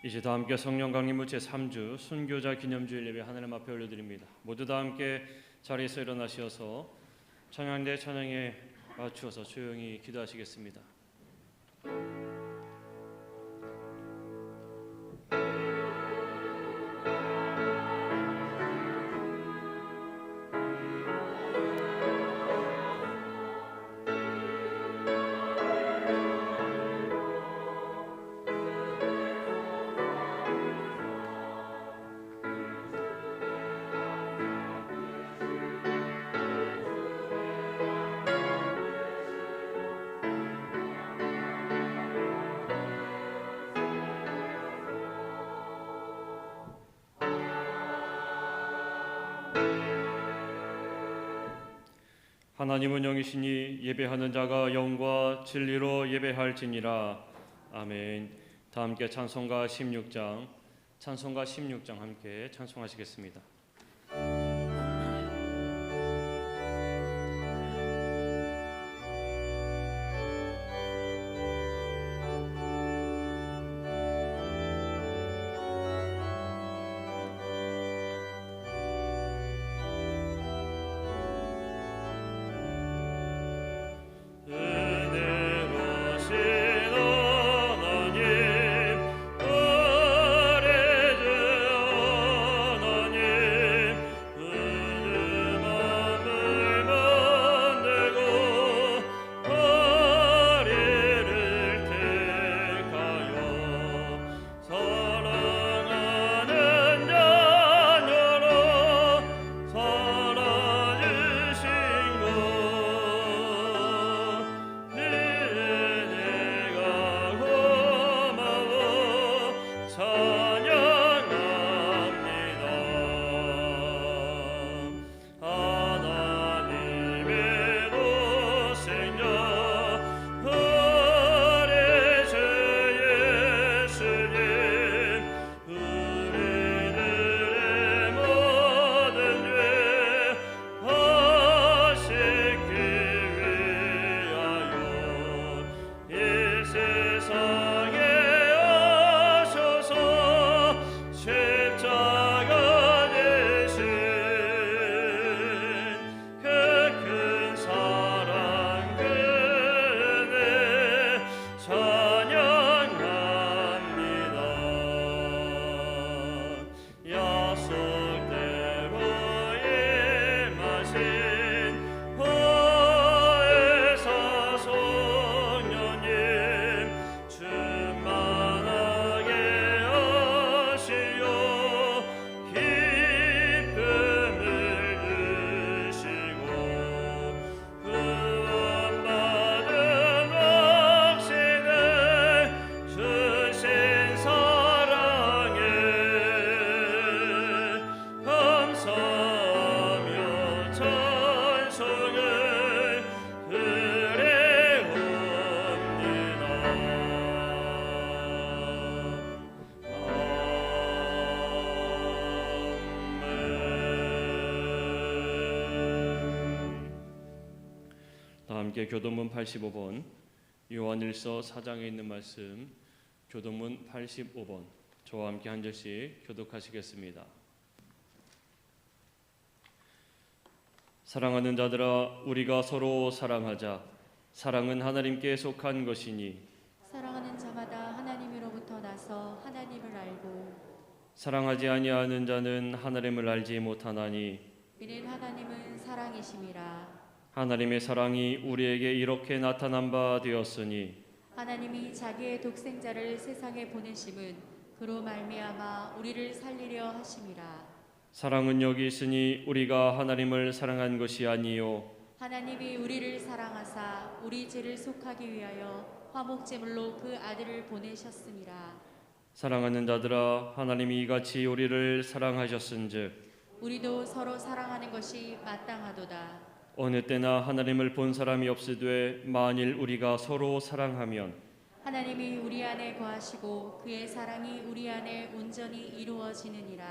이제 다 함께 성령 강림부 제3주 순교자 기념주일 예배 하나님 앞에 올려드립니다. 모두 다 함께 자리에서 일어나셔서 찬양대 찬양에 맞추어서 조용히 기도하시겠습니다. 하나님은 영이시니 예배하는 자가 영과 진리로 예배할지니라. 아멘. 다 함께 찬송가 16장 함께 찬송하시겠습니다. 함께 교도문 85번 요한일서 4장에 있는 말씀 교도문 85번 저와 함께 한 절씩 교독하시겠습니다. 사랑하는 자들아 우리가 서로 사랑하자. 사랑은 하나님께 속한 것이니 사랑하는 자마다 하나님으로부터 나서 하나님을 알고 사랑하지 아니하는 자는 하나님을 알지 못하나니 이는 하나님은 사랑이심이라. 하나님의 사랑이 우리에게 이렇게 나타난 바 되었으니 하나님이 자기의 독생자를 세상에 보내심은 그로 말미암아 우리를 살리려 하심이라. 사랑은 여기 있으니 우리가 하나님을 사랑한 것이 아니요 하나님이 우리를 사랑하사 우리 죄를 속하기 위하여 화목제물로 그 아들을 보내셨음이라. 사랑하는 자들아 하나님이 이같이 우리를 사랑하셨은즉 우리도 서로 사랑하는 것이 마땅하도다. 어느 때나 하나님을 본 사람이 없으되 만일 우리가 서로 사랑하면 하나님이 우리 안에 거하시고 그의 사랑이 우리 안에 온전히 이루어지느니라.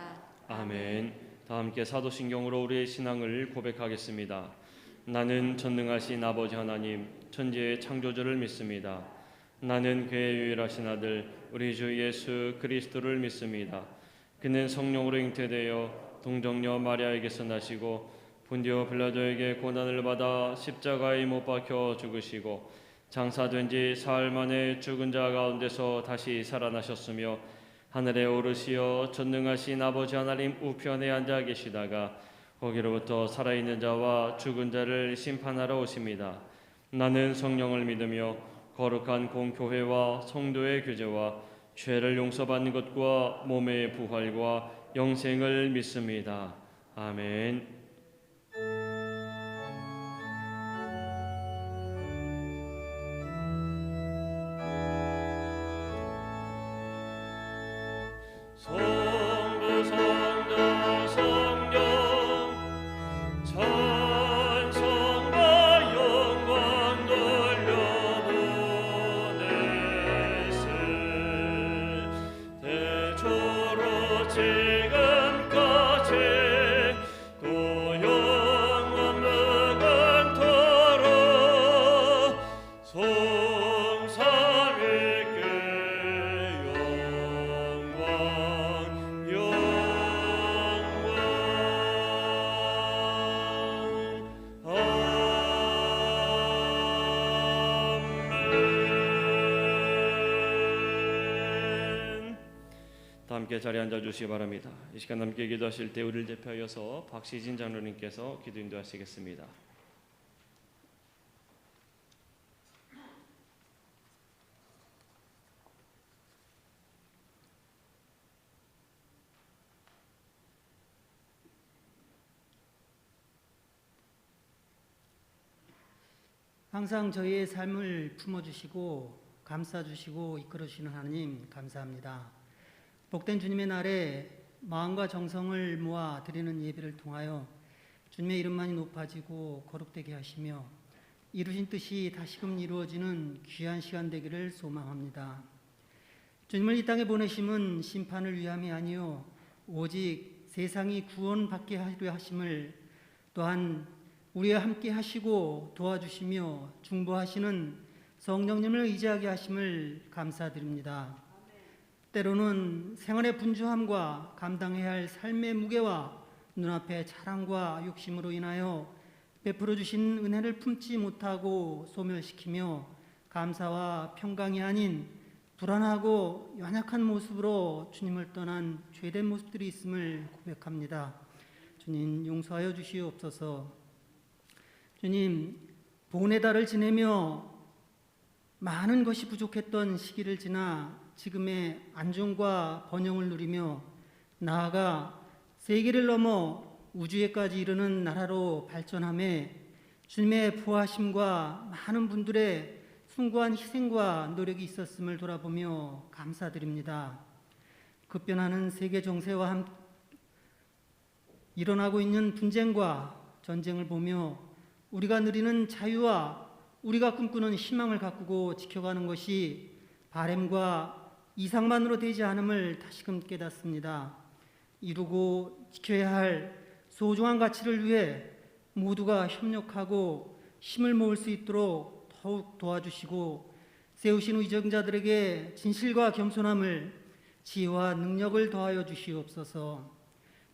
아멘. 다 함께 사도신경으로 우리의 신앙을 고백하겠습니다. 나는 전능하신 아버지 하나님 천지의 창조주를 믿습니다. 나는 그의 유일하신 아들 우리 주 예수 그리스도를 믿습니다. 그는 성령으로 잉태되어 동정녀 마리아에게서 나시고 본디오 빌라도에게 고난을 받아 십자가에 못 박혀 죽으시고 장사된 지 사흘 만에 죽은 자 가운데서 다시 살아나셨으며 하늘에 오르시어 전능하신 아버지 하나님 우편에 앉아 계시다가 거기로부터 살아있는 자와 죽은 자를 심판하러 오십니다. 나는 성령을 믿으며 거룩한 공교회와 성도의 교제와 죄를 용서받는 것과 몸의 부활과 영생을 믿습니다. 아멘. 성부 성자 성령 찬송과 영광 돌려보내세 대초로 지금까지 또 영원 무궁토록 성삼위께 다 함께 자리에 앉아주시기 바랍니다. 이 시간 함께 기도하실 때 우리를 대표하여서 박시진 장로님께서 기도 인도하시겠습니다. 항상 저희의 삶을 품어주시고 감싸주시고 이끌어주시는 하나님 감사합니다. 복된 주님의 날에 마음과 정성을 모아 드리는 예배를 통하여 주님의 이름만이 높아지고 거룩되게 하시며 이루신 뜻이 다시금 이루어지는 귀한 시간 되기를 소망합니다. 주님을 이 땅에 보내심은 심판을 위함이 아니요 오직 세상이 구원받게 하려 하심을, 또한 우리와 함께 하시고 도와주시며 중보하시는 성령님을 의지하게 하심을 감사드립니다. 때로는 생활의 분주함과 감당해야 할 삶의 무게와 눈앞의 자랑과 욕심으로 인하여 베풀어 주신 은혜를 품지 못하고 소멸시키며 감사와 평강이 아닌 불안하고 연약한 모습으로 주님을 떠난 죄된 모습들이 있음을 고백합니다. 주님 용서하여 주시옵소서. 주님, 복의 달을 지내며 많은 것이 부족했던 시기를 지나 지금의 안정과 번영을 누리며 나아가 세계를 넘어 우주에까지 이르는 나라로 발전함에 주님의 부하심과 많은 분들의 숭고한 희생과 노력이 있었음을 돌아보며 감사드립니다. 급변하는 세계 정세와 함께 일어나고 있는 분쟁과 전쟁을 보며 우리가 누리는 자유와 우리가 꿈꾸는 희망을 가꾸고 지켜가는 것이 바램과 이상만으로 되지 않음을 다시금 깨닫습니다. 이루고 지켜야 할 소중한 가치를 위해 모두가 협력하고 힘을 모을 수 있도록 더욱 도와주시고 세우신 위정자들에게 진실과 겸손함을, 지혜와 능력을 더하여 주시옵소서.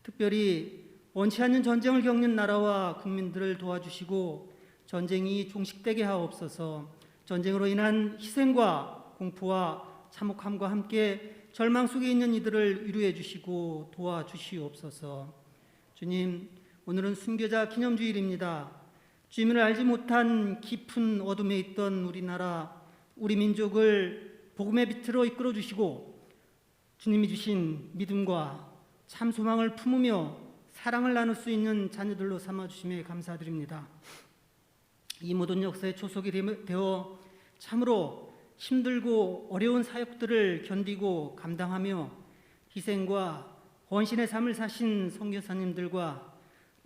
특별히 원치 않는 전쟁을 겪는 나라와 국민들을 도와주시고 전쟁이 종식되게 하옵소서. 전쟁으로 인한 희생과 공포와 참혹함과 함께 절망 속에 있는 이들을 위로해 주시고 도와주시옵소서. 주님, 오늘은 순교자 기념주일입니다. 주님을 알지 못한 깊은 어둠에 있던 우리나라, 우리 민족을 복음의 빛으로 이끌어 주시고 주님이 주신 믿음과 참 소망을 품으며 사랑을 나눌 수 있는 자녀들로 삼아주심에 감사드립니다. 이 모든 역사의 초석이 되어 참으로 힘들고 어려운 사역들을 견디고 감당하며 희생과 헌신의 삶을 사신 선교사님들과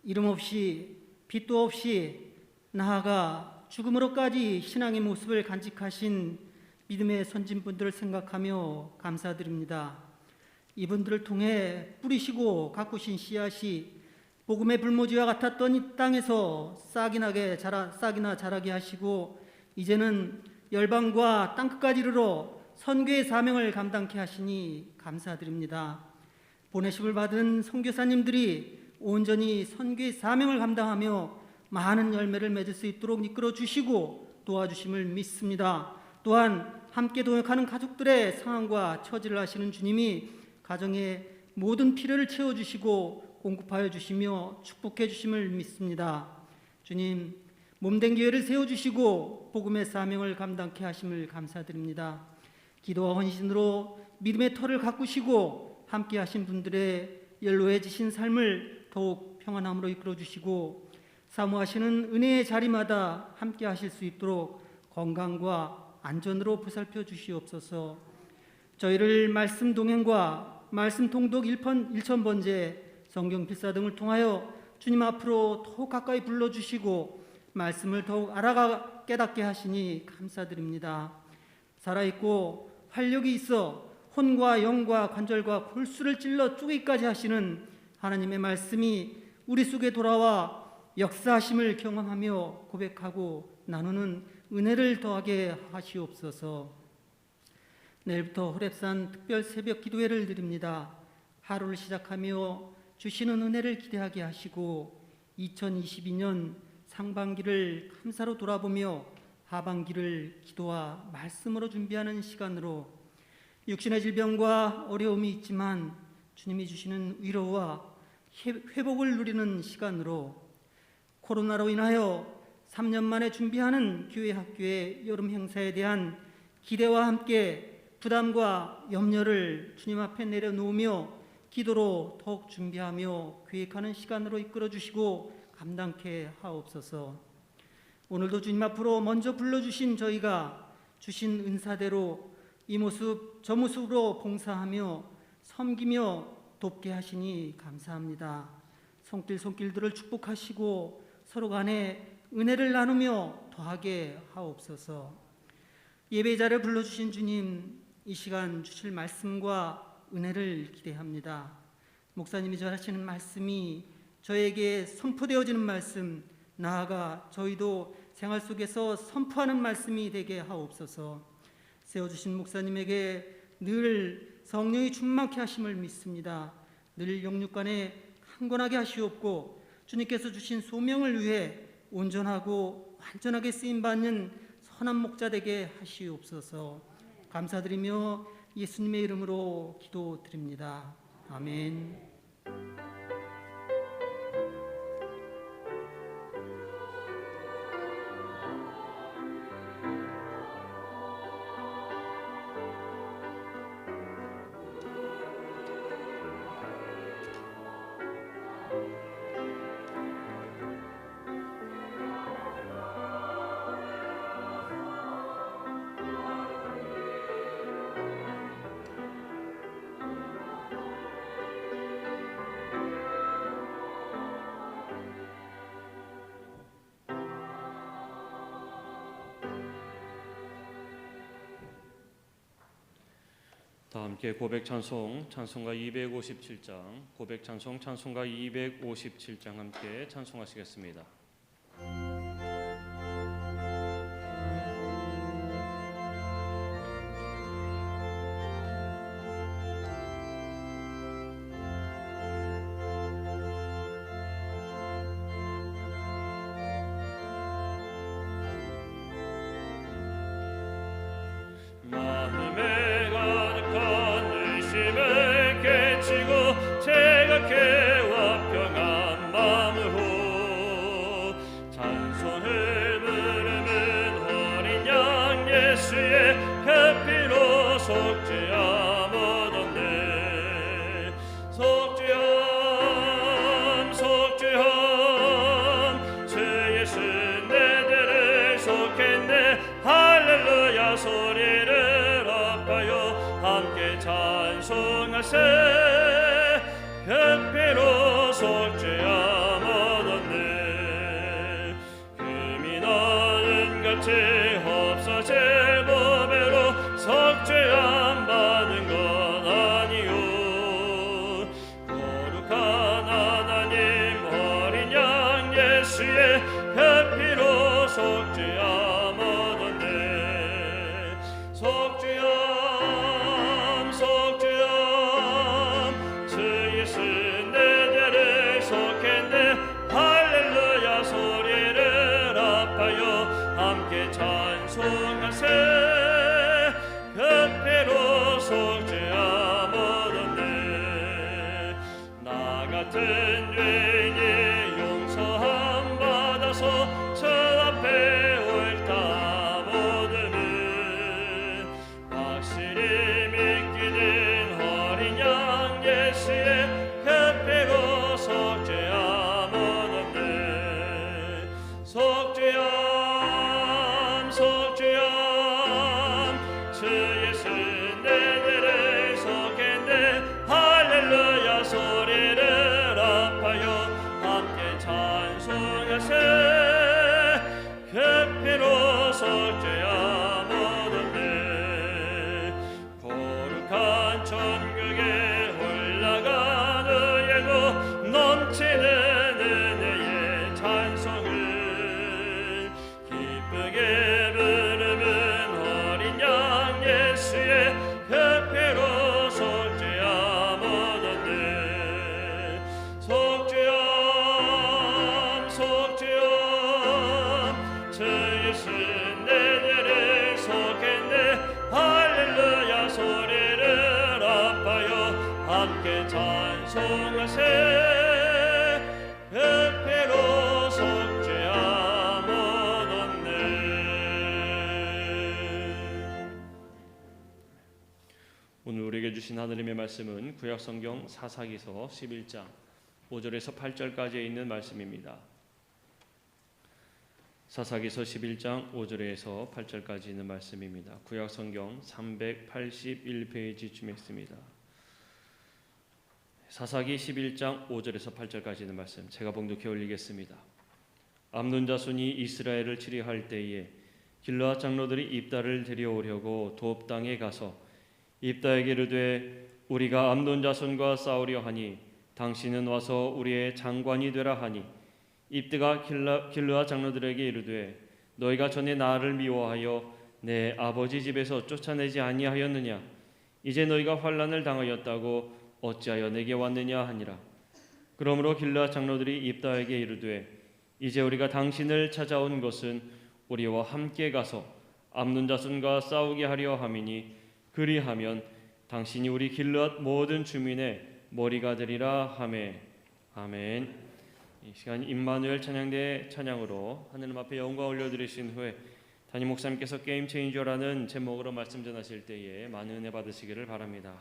이름 없이 빛도 없이 나아가 죽음으로까지 신앙의 모습을 간직하신 믿음의 선진분들을 생각하며 감사드립니다. 이분들을 통해 뿌리시고 가꾸신 씨앗이 복음의 불모지와 같았던 이 땅에서 싹이나 자라게 하시고 이제는 열방과 땅끝까지 이르러 선교의 사명을 감당케 하시니 감사드립니다. 보내심을 받은 선교사님들이 온전히 선교의 사명을 감당하며 많은 열매를 맺을 수 있도록 이끌어 주시고 도와주심을 믿습니다. 또한 함께 동역하는 가족들의 상황과 처지를 아시는 주님이 가정의 모든 필요를 채워주시고 공급하여 주시며 축복해 주심을 믿습니다. 주님, 몸된 교회를 세워주시고 복음의 사명을 감당케 하심을 감사드립니다. 기도와 헌신으로 믿음의 터를 가꾸시고 함께 하신 분들의 연로해지신 삶을 더욱 평안함으로 이끌어주시고 사모하시는 은혜의 자리마다 함께 하실 수 있도록 건강과 안전으로 보살펴 주시옵소서. 저희를 말씀 동행과 말씀 통독 1000번째 성경 필사 등을 통하여 주님 앞으로 더욱 가까이 불러주시고 말씀을 더욱 알아가 깨닫게 하시니 감사드립니다. 살아있고 활력이 있어 혼과 영과 관절과 골수를 찔러 쪼개기까지 하시는 하나님의 말씀이 우리 속에 돌아와 역사하심을 경험하며 고백하고 나누는 은혜를 더하게 하시옵소서. 내일부터 호렙산 특별 새벽 기도회를 드립니다. 하루를 시작하며 주시는 은혜를 기대하게 하시고 2022년 상반기를 감사로 돌아보며 하반기를 기도와 말씀으로 준비하는 시간으로 육신의 질병과 어려움이 있지만 주님이 주시는 위로와 회복을 누리는 시간으로 코로나로 인하여 3년 만에 준비하는 교회 학교의 여름 행사에 대한 기대와 함께 부담과 염려를 주님 앞에 내려놓으며 기도로 더욱 준비하며 계획하는 시간으로 이끌어 주시고 감당케 하옵소서. 오늘도 주님 앞으로 먼저 불러주신 저희가 주신 은사대로 이 모습 저 모습으로 봉사하며 섬기며 돕게 하시니 감사합니다. 손길들을 축복하시고 서로 간에 은혜를 나누며 더하게 하옵소서. 예배자를 불러주신 주님, 이 시간 주실 말씀과 은혜를 기대합니다. 목사님이 전하시는 말씀이 저에게 선포되어지는 말씀, 나아가 저희도 생활 속에서 선포하는 말씀이 되게 하옵소서. 세워주신 목사님에게 늘 성령이 충만케 하심을 믿습니다. 늘 영육간에 강건하게 하시옵고 주님께서 주신 소명을 위해 온전하고 완전하게 쓰임받는 선한 목자 되게 하시옵소서. 감사드리며 예수님의 이름으로 기도드립니다. 아멘. 다 함께 고백 찬송가 257장, 고백 찬송가 257장 함께 찬송하시겠습니다. 제각해와 평안 마음으로 찬송을 부르는 어린 양 예수의 그 피로 속죄함 얻었네. 속죄함 주 예수 내들을 속했네. 할렐루야 소리를 합하여 함께 찬송하세. 그 피로 속죄함 얻었네. 금이 나는 같이 없어질 보배로 속죄함 받은 것 아니오. 거룩한 하나님 어린 양 예수의 그 피로 속죄함 얻었네. 넘치는 은혜의 찬송을 기쁘게 부르는 어린 양 예수의 그 피로 속죄함 얻었네. 속죄함 속죄함 주 예수 내 죄를 속했네. 할렐루야 소리를 아파요 함께 찬송하세. 그 피로 속죄함 얻었네. 오늘 우리에게 주신 하느님의 말씀은 구약성경 사사기서 11장 5절에서 8절까지에 있는 말씀입니다. 사사기서 11장 5절에서 8절까지 있는 말씀입니다. 구약성경 381페이지쯤에 있습니다. 사사기 11장 5절에서 8절까지 있는 말씀 제가 봉독해 올리겠습니다. 암논 자손이 이스라엘을 치리할 때에 길르앗 장로들이 입다를 데려오려고 돕 땅에 가서 입다에게 이르되 우리가 암논 자손과 싸우려 하니 당신은 와서 우리의 장관이 되라 하니 입드가 길르앗 장로들에게 이르되 너희가 전에 나를 미워하여 내 아버지 집에서 쫓아내지 아니하였느냐? 이제 너희가 환난을 당하였다고 어찌하여 내게 왔느냐 하니라. 그러므로 길르앗 장로들이 입다에게 이르되 이제 우리가 당신을 찾아온 것은 우리와 함께 가서 암논 자손과 싸우게 하려 함이니 그리하면 당신이 우리 길르앗 모든 주민의 머리가 되리라 하매. 아멘. 이 시간 임마누엘 찬양대의 찬양으로 하느님 앞에 영광 올려드리신 후에 담임 목사님께서 게임 체인저라는 제목으로 말씀 전하실 때에 많은 은혜 받으시기를 바랍니다.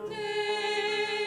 내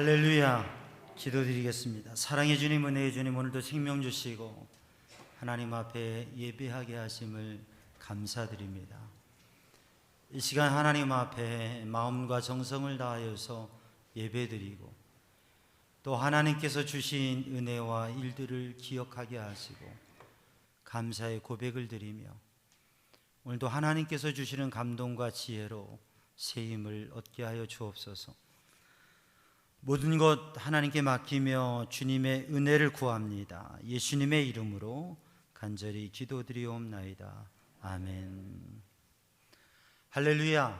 할렐루야. 기도드리겠습니다. 사랑의 주님, 은혜의 주님, 오늘도 생명 주시고 하나님 앞에 예배하게 하심을 감사드립니다. 이 시간 하나님 앞에 마음과 정성을 다하여서 예배드리고 또 하나님께서 주신 은혜와 일들을 기억하게 하시고 감사의 고백을 드리며 오늘도 하나님께서 주시는 감동과 지혜로 새 힘을 얻게 하여 주옵소서. 모든 것 하나님께 맡기며 주님의 은혜를 구합니다. 예수님의 이름으로 간절히 기도드리옵나이다. 아멘. 할렐루야.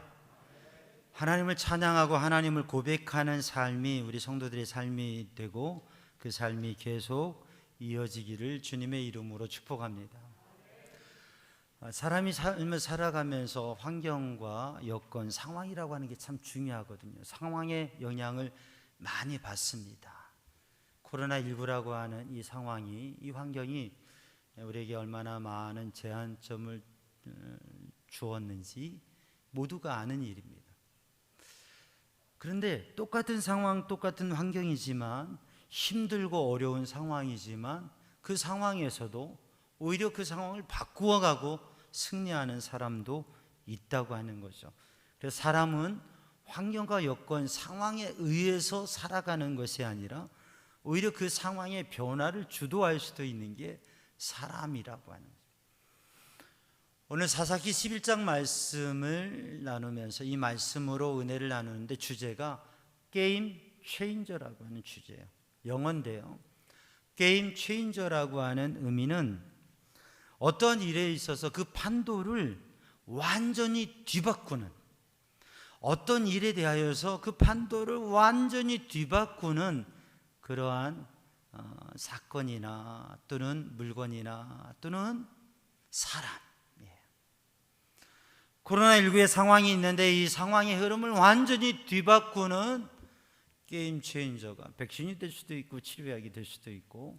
하나님을 찬양하고 하나님을 고백하는 삶이 우리 성도들의 삶이 되고 그 삶이 계속 이어지기를 주님의 이름으로 축복합니다. 사람이 삶을 살아가면서 환경과 여건, 상황이라고 하는 게 참 중요하거든요. 상황의 영향을 많이 받습니다. 코로나19라고 하는 이 상황이, 이 환경이 우리에게 얼마나 많은 제한점을 주었는지 모두가 아는 일입니다. 그런데 똑같은 상황, 똑같은 환경이지만, 힘들고 어려운 상황이지만 그 상황에서도 오히려 그 상황을 바꾸어가고 승리하는 사람도 있다고 하는 거죠. 그래서 사람은 환경과 여건, 상황에 의해서 살아가는 것이 아니라 오히려 그 상황의 변화를 주도할 수도 있는 게 사람이라고 하는 거죠. 오늘 사사기 11장 말씀을 나누면서 이 말씀으로 은혜를 나누는데 주제가 게임 체인저라고 하는 주제예요. 영어인데요. 게임 체인저라고 하는 의미는 어떤 일에 있어서 그 판도를 완전히 뒤바꾸는, 어떤 일에 대하여서 그 판도를 완전히 뒤바꾸는 그러한 사건이나 또는 물건이나 또는 사람이에요. 코로나19의 상황이 있는데 이 상황의 흐름을 완전히 뒤바꾸는 게임 체인저가 백신이 될 수도 있고 치료약이 될 수도 있고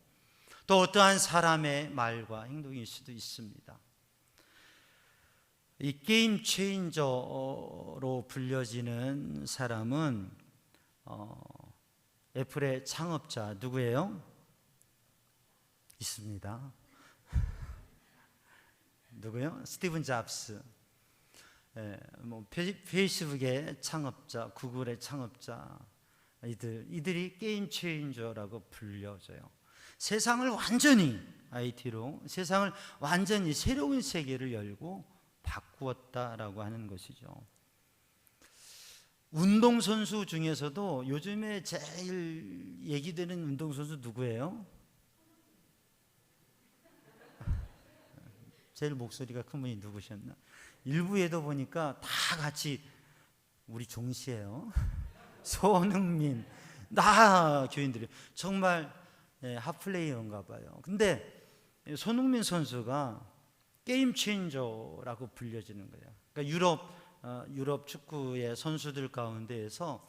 또 어떠한 사람의 말과 행동일 수도 있습니다. 이 게임 체인저로 불려지는 사람은 애플의 창업자 누구예요? 있습니다. 누구요? 스티븐 잡스. 페이스북의 창업자, 구글의 창업자, 이들이 게임 체인저라고 불려져요. 세상을 완전히 IT로 세상을 완전히 새로운 세계를 열고 바꾸었다라고 하는 것이죠. 운동선수 중에서도 요즘에 제일 얘기되는 운동선수 누구예요? 제일 목소리가 큰 분이 누구셨나? 일부에도 보니까 다 같이 우리 종씨예요. 손흥민, 나 교인들이 정말 핫플레이어인가 봐요. 근데 손흥민 선수가 게임 체인저라고 불려지는 거예요. 그러니까 유럽 축구의 선수들 가운데에서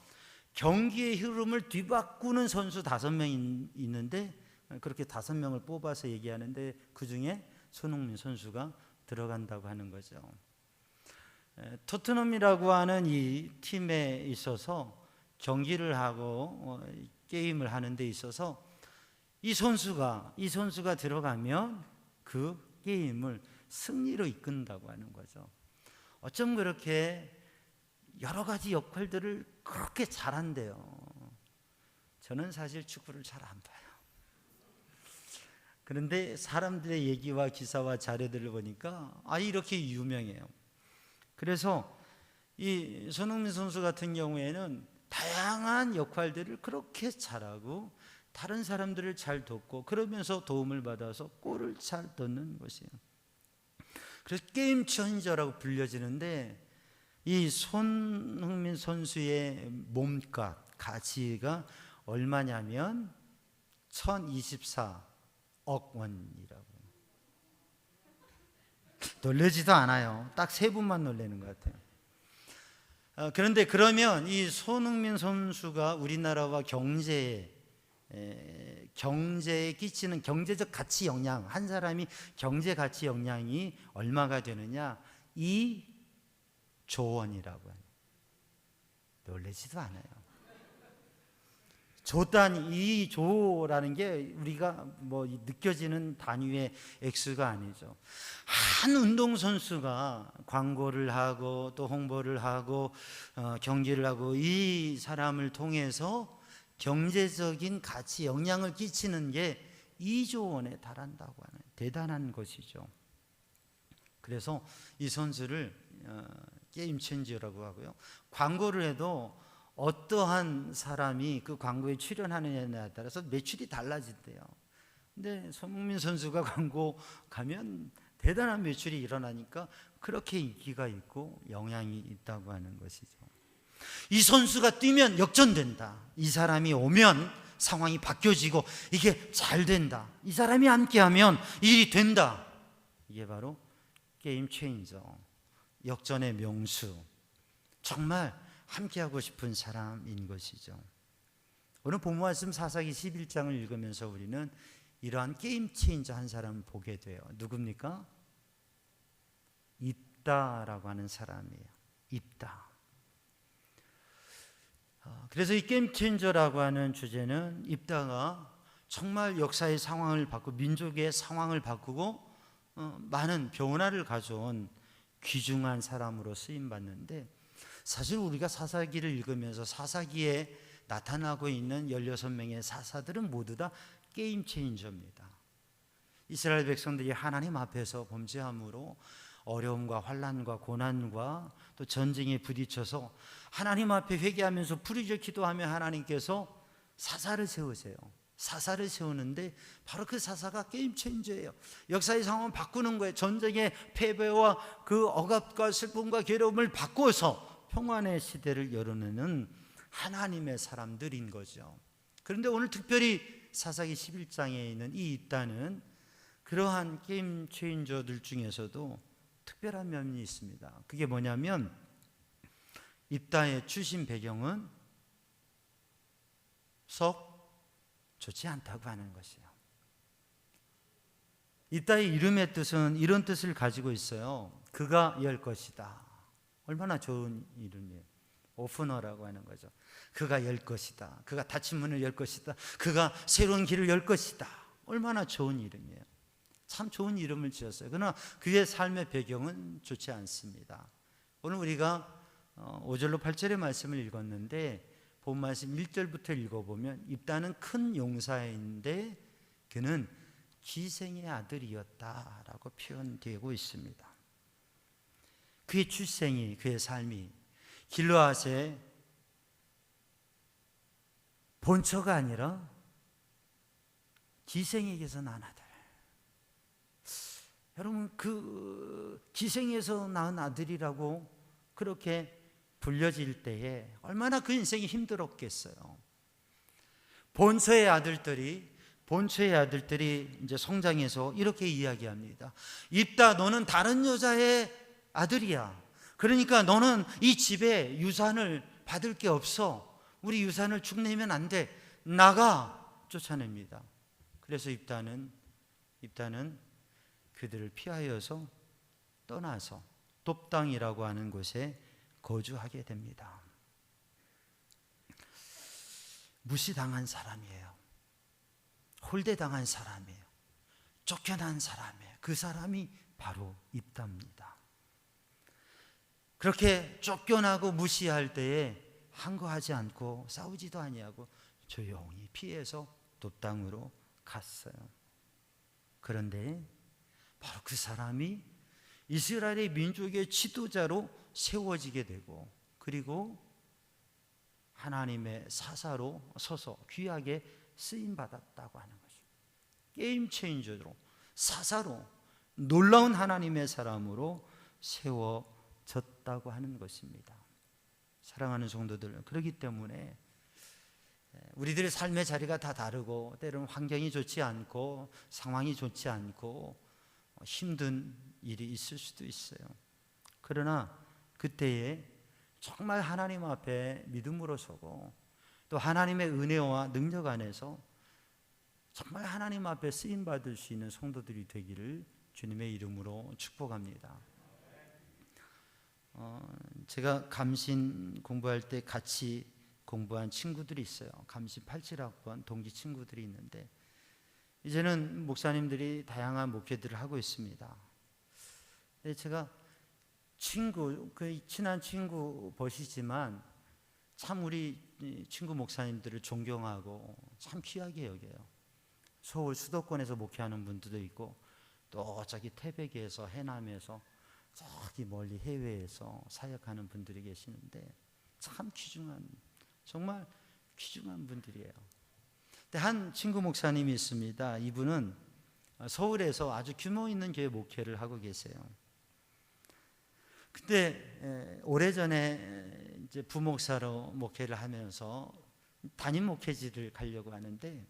경기의 흐름을 뒤바꾸는 선수 5명이 있는데 그렇게 5명을 뽑아서 얘기하는데 그 중에 손흥민 선수가 들어간다고 하는 거죠. 토트넘이라고 하는 이 팀에 있어서 경기를 하고 게임을 하는 데 있어서 이 선수가 들어가면 그 게임을 승리로 이끈다고 하는 거죠. 어쩜 그렇게 여러 가지 역할들을 그렇게 잘한대요. 저는 사실 축구를 잘 안 봐요. 그런데 사람들의 얘기와 기사와 자료들을 보니까 이렇게 유명해요. 그래서 이 손흥민 선수 같은 경우에는 다양한 역할들을 그렇게 잘하고 다른 사람들을 잘 돕고 그러면서 도움을 받아서 골을 잘 넣는 것이에요. 그래서 게임 체인저라고 불려지는데 이 손흥민 선수의 몸값, 가치가 얼마냐면 1024억 원이라고. 놀라지도 않아요. 딱 3분만 놀라는 것 같아요. 그런데 그러면 이 손흥민 선수가 우리나라와 경제에 끼치는 경제적 가치 영향, 한 사람이 경제 가치 영향이 얼마가 되느냐? 2조 원이라고 해요. 놀라지도 않아요. 조단 이 조라는 게 우리가 뭐 느껴지는 단위의 액수가 아니죠. 한 운동선수가 광고를 하고 또 홍보를 하고 경기를 하고 이 사람을 통해서 경제적인 가치, 영향을 끼치는 게 2조 원에 달한다고 하는 대단한 것이죠. 그래서 이 선수를 게임 체인저라고 하고요. 광고를 해도 어떠한 사람이 그 광고에 출연하느냐에 따라서 매출이 달라진대요. 근데 손흥민 선수가 광고 가면 대단한 매출이 일어나니까 그렇게 인기가 있고 영향이 있다고 하는 것이죠. 이 선수가 뛰면 역전된다. 이 사람이 오면 상황이 바뀌어지고 이게 잘 된다. 이 사람이 함께하면 일이 된다. 이게 바로 게임 체인저, 역전의 명수, 정말 함께하고 싶은 사람인 것이죠. 오늘 본문 말씀 사사기 11장을 읽으면서 우리는 이러한 게임 체인저 한 사람을 보게 돼요. 누굽니까? 입다라고 하는 사람이에요. 입다. 그래서 이 게임 체인저라고 하는 주제는 입다가 정말 역사의 상황을 바꾸고 민족의 상황을 바꾸고 많은 변화를 가져온 귀중한 사람으로 쓰임받는데, 사실 우리가 사사기를 읽으면서 사사기에 나타나고 있는 16명의 사사들은 모두 다 게임 체인저입니다. 이스라엘 백성들이 하나님 앞에서 범죄함으로 어려움과 환난과 고난과 또 전쟁에 부딪혀서 하나님 앞에 회개하면서 부르짖어 기도하며 하나님께서 사사를 세우세요. 사사를 세우는데 바로 그 사사가 게임 체인저예요. 역사의 상황을 바꾸는 거예요. 전쟁의 패배와 그 억압과 슬픔과 괴로움을 바꿔서 평안의 시대를 열어내는 하나님의 사람들인 거죠. 그런데 오늘 특별히 사사기 11장에 있는 이 입다는 그러한 게임 체인저들 중에서도 특별한 면이 있습니다. 그게 뭐냐면 입다의 출신 배경은 썩 좋지 않다고 하는 것이에요. 입다의 이름의 뜻은 이런 뜻을 가지고 있어요. 그가 열 것이다. 얼마나 좋은 이름이에요. 오프너라고 하는 거죠. 그가 열 것이다. 그가 닫힌 문을 열 것이다. 그가 새로운 길을 열 것이다. 얼마나 좋은 이름이에요. 참 좋은 이름을 지었어요. 그러나 그의 삶의 배경은 좋지 않습니다. 오늘 우리가 5절로 8절의 말씀을 읽었는데 본 말씀 1절부터 읽어보면 입다는 큰 용사인데 그는 기생의 아들이었다라고 표현되고 있습니다. 그의 출생이, 그의 삶이 길르앗의 본처가 아니라 기생에게서 난 아들. 여러분, 그 기생에서 낳은 아들이라고 그렇게 불려질 때에 얼마나 그 인생이 힘들었겠어요. 본처의 아들들이 이제 성장해서 이렇게 이야기합니다. 입다, 너는 다른 여자의 아들이야. 그러니까 너는 이 집에 유산을 받을 게 없어. 우리 유산을 축내면 안 돼. 나가. 쫓아냅니다. 그래서 입다는 그들을 피하여서 떠나서 돕당이라고 하는 곳에 거주하게 됩니다. 무시당한 사람이에요. 홀대당한 사람이에요. 쫓겨난 사람이에요. 그 사람이 바로 입다입니다. 그렇게 쫓겨나고 무시할 때에 항거하지 않고 싸우지도 아니하고 조용히 피해서 돕당으로 갔어요. 그런데 바로 그 사람이 이스라엘의 민족의 지도자로 세워지게 되고, 그리고 하나님의 사사로 서서 귀하게 쓰임받았다고 하는 거죠. 게임 체인저로, 사사로, 놀라운 하나님의 사람으로 세워졌다고 하는 것입니다. 사랑하는 성도들, 그렇기 때문에 우리들의 삶의 자리가 다 다르고 때로는 환경이 좋지 않고 상황이 좋지 않고 힘든 일이 있을 수도 있어요. 그러나 그때에 정말 하나님 앞에 믿음으로 서고 또 하나님의 은혜와 능력 안에서 정말 하나님 앞에 쓰임받을 수 있는 성도들이 되기를 주님의 이름으로 축복합니다. 제가 감신 공부할 때 같이 공부한 친구들이 있어요. 감시 87학번 동기 친구들이 있는데 이제는 목사님들이 다양한 목회들을 하고 있습니다. 근데 제가 그 친한 친구 보시지만 참 우리 친구 목사님들을 존경하고 참 귀하게 여겨요. 서울 수도권에서 목회하는 분들도 있고 또 저기 태백에서 해남에서 저기 멀리 해외에서 사역하는 분들이 계시는데 참 귀중한, 정말 귀중한 분들이에요. 근데 한 친구 목사님이 있습니다. 이분은 서울에서 아주 규모 있는 교회 목회를 하고 계세요. 근데 오래전에 이제 부목사로 목회를 하면서 담임 목회지를 가려고 하는데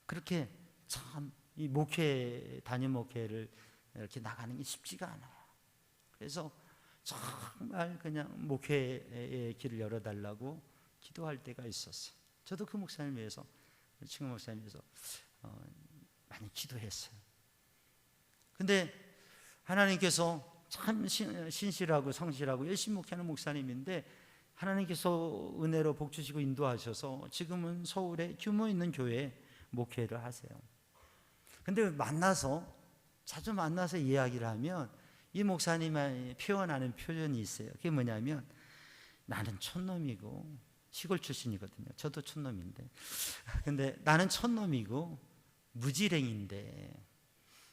그렇게 참 이 목회 담임 목회를 이렇게 나가는 게 쉽지가 않아요. 그래서 정말 그냥 목회의 길을 열어달라고 기도할 때가 있었어요. 저도 그 목사님 위해서, 친구 목사님 위해서 많이 기도했어요. 근데 하나님께서 참 신실하고 성실하고 열심히 목회하는 목사님인데 하나님께서 은혜로 복 주시고 인도하셔서 지금은 서울에 규모 있는 교회에 목회를 하세요. 근데 자주 만나서 이야기를 하면 이 목사님이 표현하는 표현이 있어요. 그게 뭐냐면 나는 촌놈이고, 시골 출신이거든요. 저도 촌놈인데. 근데 나는 촌놈이고 무지랭인데,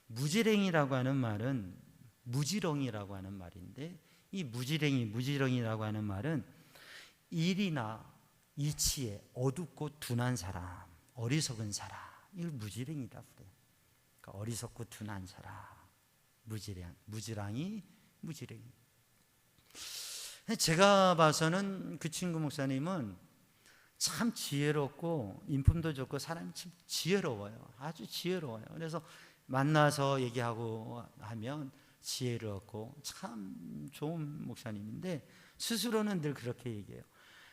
무지랭이라고 하는 말은 무지렁이라고 하는 말인데, 이 무지렁이라고 하는 말은 일이나 이치에 어둡고 둔한 사람, 어리석은 사람, 이걸 무지랭이라고 그래요. 그러니까 어리석고 둔한 사람, 무지랭이. 제가 봐서는 그 친구 목사님은 참 지혜롭고 인품도 좋고 사람이 참 지혜로워요. 아주 지혜로워요. 그래서 만나서 얘기하고 하면 지혜를 얻고 참 좋은 목사님인데 스스로는 늘 그렇게 얘기해요.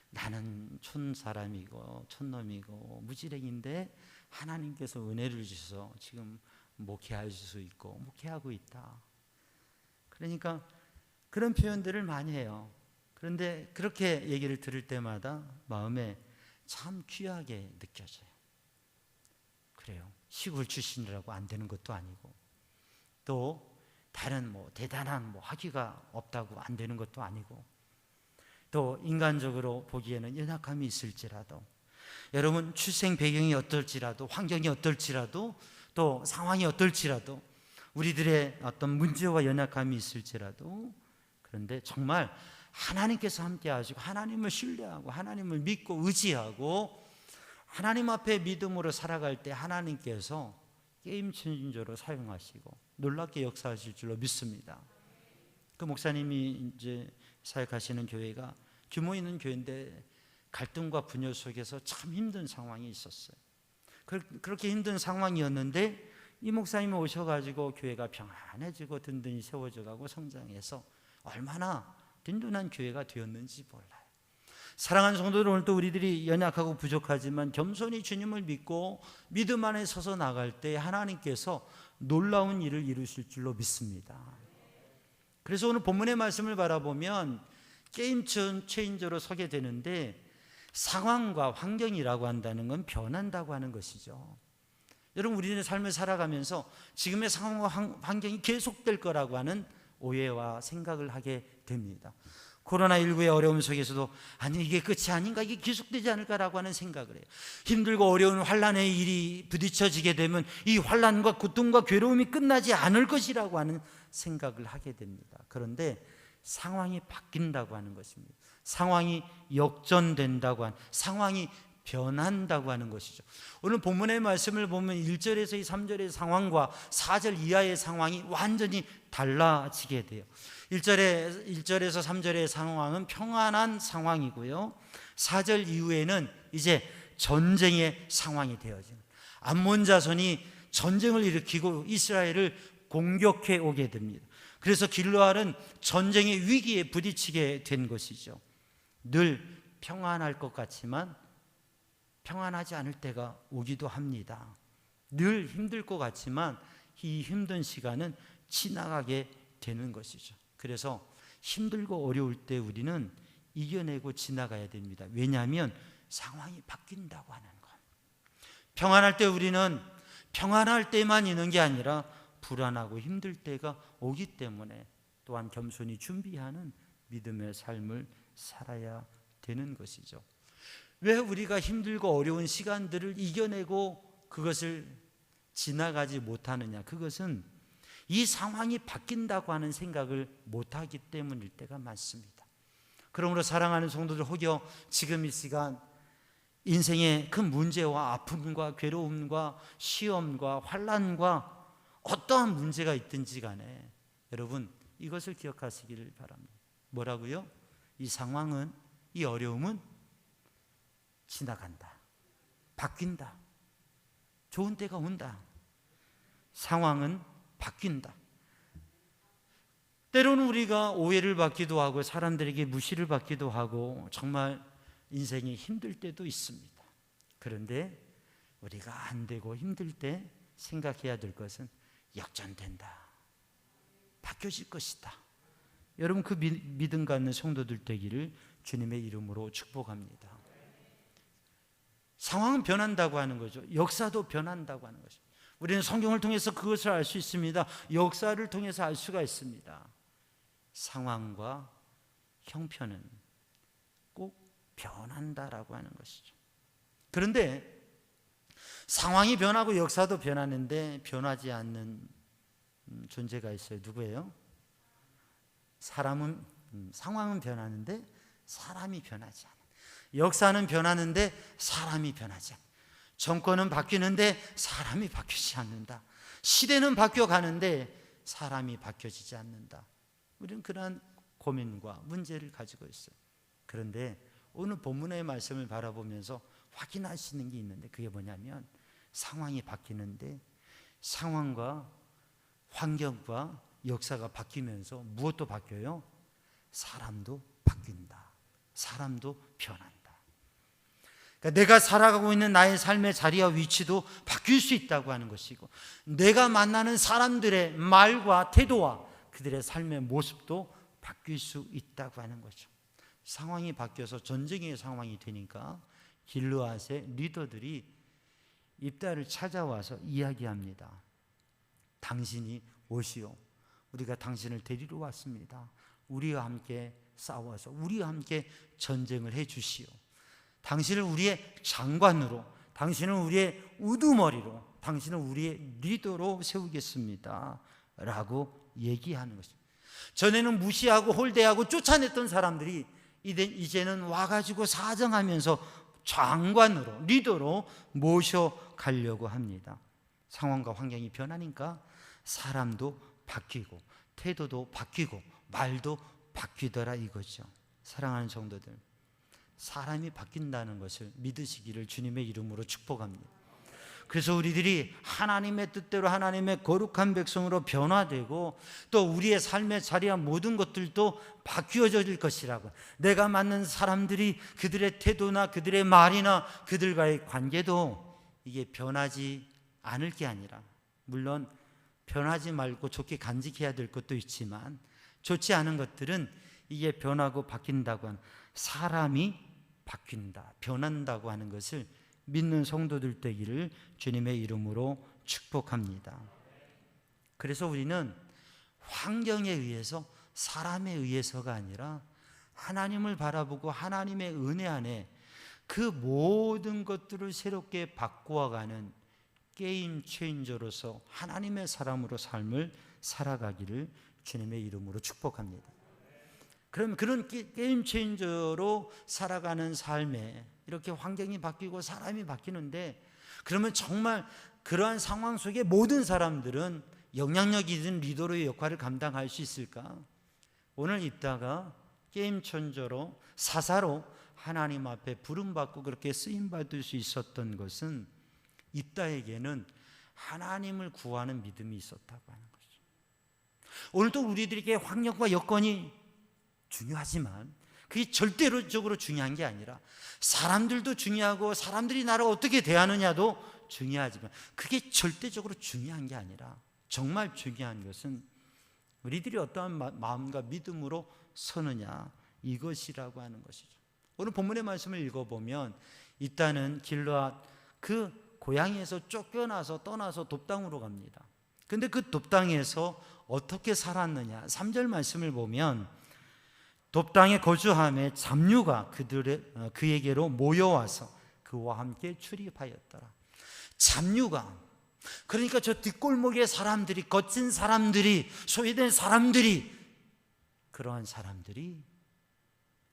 나는 촌사람이고 촌놈이고 무지랭인데 하나님께서 은혜를 주셔서 지금 목회할 수 있고 목회하고 있다. 그러니까 그런 표현들을 많이 해요. 그런데 그렇게 얘기를 들을 때마다 마음에 참 귀하게 느껴져요. 그래요. 시골 출신이라고 안 되는 것도 아니고 또 다른 대단한 학위가 없다고 안 되는 것도 아니고 또 인간적으로 보기에는 연약함이 있을지라도 여러분 출생 배경이 어떨지라도 환경이 어떨지라도 또 상황이 어떨지라도 우리들의 어떤 문제와 연약함이 있을지라도 그런데 정말 하나님께서 함께 하시고 하나님을 신뢰하고 하나님을 믿고 의지하고 하나님 앞에 믿음으로 살아갈 때 하나님께서 게임 체인저로 사용하시고 놀랍게 역사하실 줄로 믿습니다. 그 목사님이 이제 사역하시는 교회가 규모 있는 교회인데 갈등과 분열 속에서 참 힘든 상황이 있었어요. 그렇게 힘든 상황이었는데 이 목사님이 오셔가지고 교회가 평안해지고 든든히 세워져가고 성장해서 얼마나 든든한 교회가 되었는지 몰라요. 사랑하는 성도들, 오늘도 우리들이 연약하고 부족하지만 겸손히 주님을 믿고 믿음 안에 서서 나갈 때 하나님께서 놀라운 일을 이루실 줄로 믿습니다. 그래서 오늘 본문의 말씀을 바라보면 게임 체인저로 서게 되는데 상황과 환경이라고 한다는 건 변한다고 하는 것이죠. 여러분 우리의 삶을 살아가면서 지금의 상황과 환경이 계속될 거라고 하는 오해와 생각을 하게 됩니다. 코로나19의 어려움 속에서도 아니 이게 끝이 아닌가, 이게 계속되지 않을까라고 하는 생각을 해요. 힘들고 어려운 환난의 일이 부딪혀지게 되면 이 환난과 고통과 괴로움이 끝나지 않을 것이라고 하는 생각을 하게 됩니다. 그런데 상황이 바뀐다고 하는 것입니다. 상황이 역전된다고 하는, 상황이 변한다고 하는 것이죠. 오늘 본문의 말씀을 보면 1절에서 3절의 상황과 4절 이하의 상황이 완전히 달라지게 돼요. 1절에서 3절의 상황은 평안한 상황이고요. 4절 이후에는 이제 전쟁의 상황이 되어지는, 암몬 자손이 전쟁을 일으키고 이스라엘을 공격해 오게 됩니다. 그래서 길르알은 전쟁의 위기에 부딪히게 된 것이죠. 늘 평안할 것 같지만 평안하지 않을 때가 오기도 합니다. 늘 힘들 것 같지만 이 힘든 시간은 지나가게 되는 것이죠. 그래서 힘들고 어려울 때 우리는 이겨내고 지나가야 됩니다. 왜냐하면 상황이 바뀐다고 하는 것. 평안할 때 우리는 평안할 때만 있는 게 아니라 불안하고 힘들 때가 오기 때문에 또한 겸손히 준비하는 믿음의 삶을 살아야 되는 것이죠. 왜 우리가 힘들고 어려운 시간들을 이겨내고 그것을 지나가지 못하느냐? 그것은 이 상황이 바뀐다고 하는 생각을 못하기 때문일 때가 많습니다. 그러므로 사랑하는 성도들, 혹여 지금 이 시간 인생의 큰 문제와 아픔과 괴로움과 시험과 환난과 어떠한 문제가 있든지 간에 여러분 이것을 기억하시기를 바랍니다. 뭐라고요? 이 상황은, 이 어려움은 지나간다. 바뀐다. 좋은 때가 온다. 상황은 바뀐다. 때로는 우리가 오해를 받기도 하고 사람들에게 무시를 받기도 하고 정말 인생이 힘들 때도 있습니다. 그런데 우리가 안 되고 힘들 때 생각해야 될 것은 역전된다. 바뀌어질 것이다. 여러분 그 믿음 갖는 성도들 되기를 주님의 이름으로 축복합니다. 상황은 변한다고 하는 거죠. 역사도 변한다고 하는 것입니다. 우리는 성경을 통해서 그것을 알 수 있습니다. 역사를 통해서 알 수가 있습니다. 상황과 형편은 꼭 변한다라고 하는 것이죠. 그런데 상황이 변하고 역사도 변하는데 변하지 않는 존재가 있어요. 누구예요? 상황은 변하는데 사람이 변하지 않아요. 역사는 변하는데 사람이 변하지 않아요. 정권은 바뀌는데 사람이 바뀌지 않는다. 시대는 바뀌어가는데 사람이 바뀌어지지 않는다. 우리는 그러한 고민과 문제를 가지고 있어요. 그런데 오늘 본문의 말씀을 바라보면서 확인할 수 있는 게 있는데 그게 뭐냐면 상황이 바뀌는데 상황과 환경과 역사가 바뀌면서 무엇도 바뀌어요? 사람도 바뀐다. 사람도 변한다. 그러니까 내가 살아가고 있는 나의 삶의 자리와 위치도 바뀔 수 있다고 하는 것이고 내가 만나는 사람들의 말과 태도와 그들의 삶의 모습도 바뀔 수 있다고 하는 거죠. 상황이 바뀌어서 전쟁의 상황이 되니까 길르앗의 리더들이 입다를 찾아와서 이야기합니다. 당신이 오시오. 우리가 당신을 데리러 왔습니다. 우리와 함께 싸워서 우리와 함께 전쟁을 해 주시오. 당신을 우리의 장관으로, 당신을 우리의 우두머리로, 당신을 우리의 리더로 세우겠습니다 라고 얘기하는 것입니다. 전에는 무시하고 홀대하고 쫓아냈던 사람들이 이제는 와가지고 사정하면서 장관으로, 리더로 모셔가려고 합니다. 상황과 환경이 변하니까 사람도 바뀌고 태도도 바뀌고 말도 바뀌더라 이거죠. 사랑하는 성도들, 사람이 바뀐다는 것을 믿으시기를 주님의 이름으로 축복합니다. 그래서 우리들이 하나님의 뜻대로 하나님의 거룩한 백성으로 변화되고 또 우리의 삶의 자리와 모든 것들도 바뀌어질 것이라고, 내가 만난 사람들이 그들의 태도나 그들의 말이나 그들과의 관계도 이게 변하지 않을 게 아니라, 물론 변하지 말고 좋게 간직해야 될 것도 있지만 좋지 않은 것들은 이게 변하고 바뀐다고 하는, 사람이 바뀐다, 변한다고 하는 것을 믿는 성도들 되기를 주님의 이름으로 축복합니다. 그래서 우리는 환경에 의해서, 사람에 의해서가 아니라 하나님을 바라보고 하나님의 은혜 안에 그 모든 것들을 새롭게 바꾸어가는 게임 체인저로서 하나님의 사람으로 삶을 살아가기를 주님의 이름으로 축복합니다. 그럼 그런 게임 체인저로 살아가는 삶에 이렇게 환경이 바뀌고 사람이 바뀌는데, 그러면 정말 그러한 상황 속에 모든 사람들은 영향력 있는 리더로의 역할을 감당할 수 있을까? 오늘 있다가 게임 체인저로, 사사로 하나님 앞에 부름받고 그렇게 쓰임받을 수 있었던 것은 입다에게는 하나님을 구하는 믿음이 있었다고 하는 거죠. 오늘도 우리들에게 환경과 여건이 중요하지만 그게 절대적으로 중요한 게 아니라 사람들도 중요하고 사람들이 나를 어떻게 대하느냐도 중요하지만 그게 절대적으로 중요한 게 아니라 정말 중요한 것은 우리들이 어떠한 마음과 믿음으로 서느냐, 이것이라고 하는 것이죠. 오늘 본문의 말씀을 읽어보면 입다는 길르앗 그 고향에서 쫓겨나서 떠나서 돕당으로 갑니다. 근데 그 돕당에서 어떻게 살았느냐? 3절 말씀을 보면 돕당에 거주함에 잡류가 그에게로 모여와서 그와 함께 출입하였더라. 잡류가, 그러니까 저 뒷골목의 사람들이, 거친 사람들이, 소외된 사람들이, 그러한 사람들이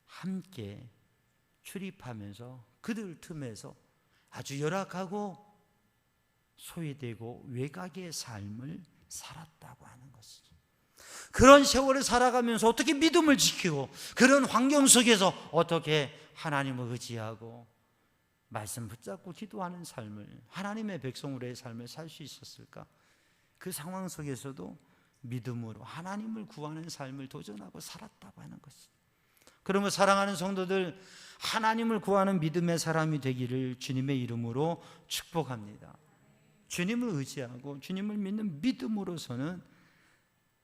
함께 출입하면서 그들 틈에서 아주 열악하고 소외되고 외곽의 삶을 살았다고 하는 것이죠. 그런 세월을 살아가면서 어떻게 믿음을 지키고 그런 환경 속에서 어떻게 하나님을 의지하고 말씀 붙잡고 기도하는 삶을, 하나님의 백성으로의 삶을 살 수 있었을까? 그 상황 속에서도 믿음으로 하나님을 구하는 삶을 도전하고 살았다고 하는 것이죠. 그러면 사랑하는 성도들, 하나님을 구하는 믿음의 사람이 되기를 주님의 이름으로 축복합니다. 주님을 의지하고 주님을 믿는 믿음으로서는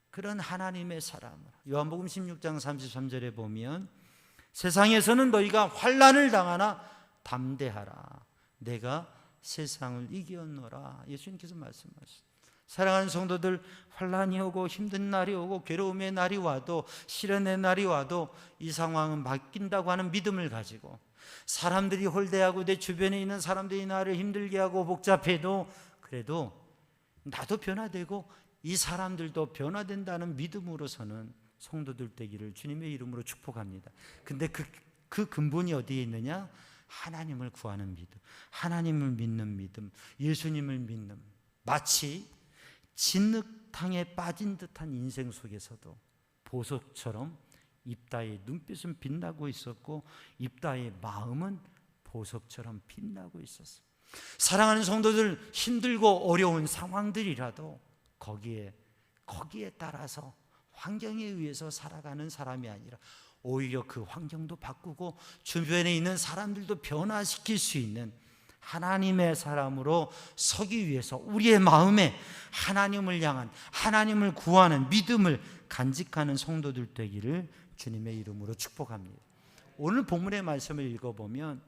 그런 하나님의 사람으로, 요한복음 16장 33절에 보면 세상에서는 너희가 환난을 당하나 담대하라, 내가 세상을 이겼노라, 예수님께서 말씀하셨습니다. 사랑하는 성도들, 환난이 오고 힘든 날이 오고 괴로움의 날이 와도 시련의 날이 와도 이 상황은 바뀐다고 하는 믿음을 가지고, 사람들이 홀대하고 내 주변에 있는 사람들이 나를 힘들게 하고 복잡해도 그래도 나도 변화되고 이 사람들도 변화된다는 믿음으로서는 성도들 되기를 주님의 이름으로 축복합니다. 근데 그 근본이 어디에 있느냐? 하나님을 구하는 믿음, 하나님을 믿는 믿음, 예수님을 믿는, 마치 진흙탕에 빠진 듯한 인생 속에서도 보석처럼 입다의 눈빛은 빛나고 있었고 입다의 마음은 보석처럼 빛나고 있었어요. 사랑하는 성도들, 힘들고 어려운 상황들이라도 거기에 따라서 환경에 의해서 살아가는 사람이 아니라 오히려 그 환경도 바꾸고 주변에 있는 사람들도 변화시킬 수 있는 하나님의 사람으로 서기 위해서 우리의 마음에 하나님을 향한, 하나님을 구하는 믿음을 간직하는 성도들 되기를 주님의 이름으로 축복합니다. 오늘 본문의 말씀을 읽어보면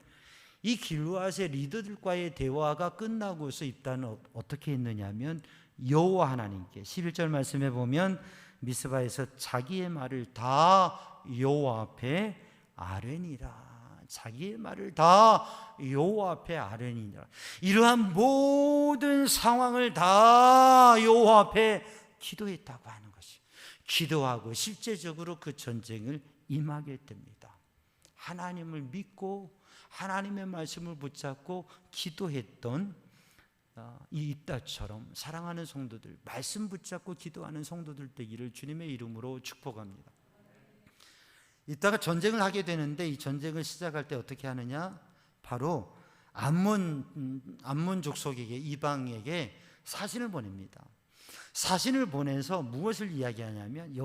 이 길르앗의 리더들과의 대화가 끝나고서 입다는 어떻게 했느냐면 여호와 하나님께, 11절 말씀에 보면 미스바에서 자기의 말을 다 여호와 앞에 아뢰니라, 자기의 말을 다 여호와 앞에 아뢰니라. 이러한 모든 상황을 다 여호와 앞에 기도했다고 하는 것이, 기도하고 실제적으로 그 전쟁을 임하게 됩니다. 하나님을 믿고 하나님의 말씀을 붙잡고 기도했던 이 입다처럼 사랑하는 성도들, 말씀 붙잡고 기도하는 성도들 되기를 주님의 이름으로 축복합니다. 이따가 전쟁을 하게 되는데 이 전쟁을 시작할 때 어떻게 하느냐? 바로 암몬 족속에게, 이방에게 사신을 보냅니다. 사신을 보내서 무엇을 이야기하냐면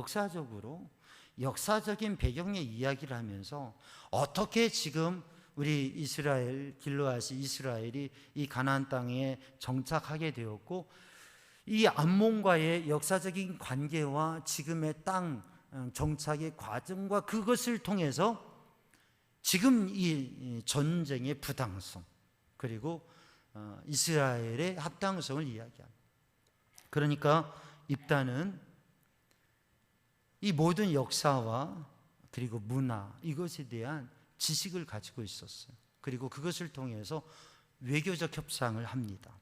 역사적인 배경의 이야기를 하면서 어떻게 지금 우리 이스라엘, 길르앗이, 이스라엘이 이 가나안 땅에 정착하게 되었고 이 암몬과의 역사적인 관계와 지금의 땅 정착의 과정과 그것을 통해서 지금 이 전쟁의 부당성 그리고 이스라엘의 합당성을 이야기합니다. 그러니까 입다는 이 모든 역사와 그리고 문화, 이것에 대한 지식을 가지고 있었어요. 그리고 그것을 통해서 외교적 협상을 합니다.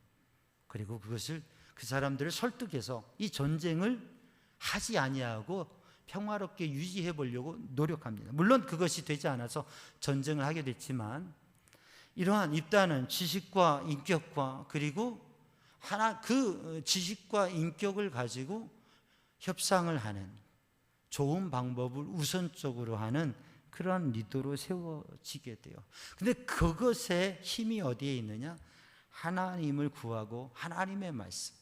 그리고 그것을, 그 사람들을 설득해서 이 전쟁을 하지 아니하고 평화롭게 유지해 보려고 노력합니다. 물론 그것이 되지 않아서 전쟁을 하게 됐지만 이러한 입다는 지식과 인격과 그리고 그 지식과 인격을 가지고 협상을 하는, 좋은 방법을 우선적으로 하는 그러한 리더로 세워지게 돼요. 근데 그것의 힘이 어디에 있느냐? 하나님을 구하고 하나님의 말씀.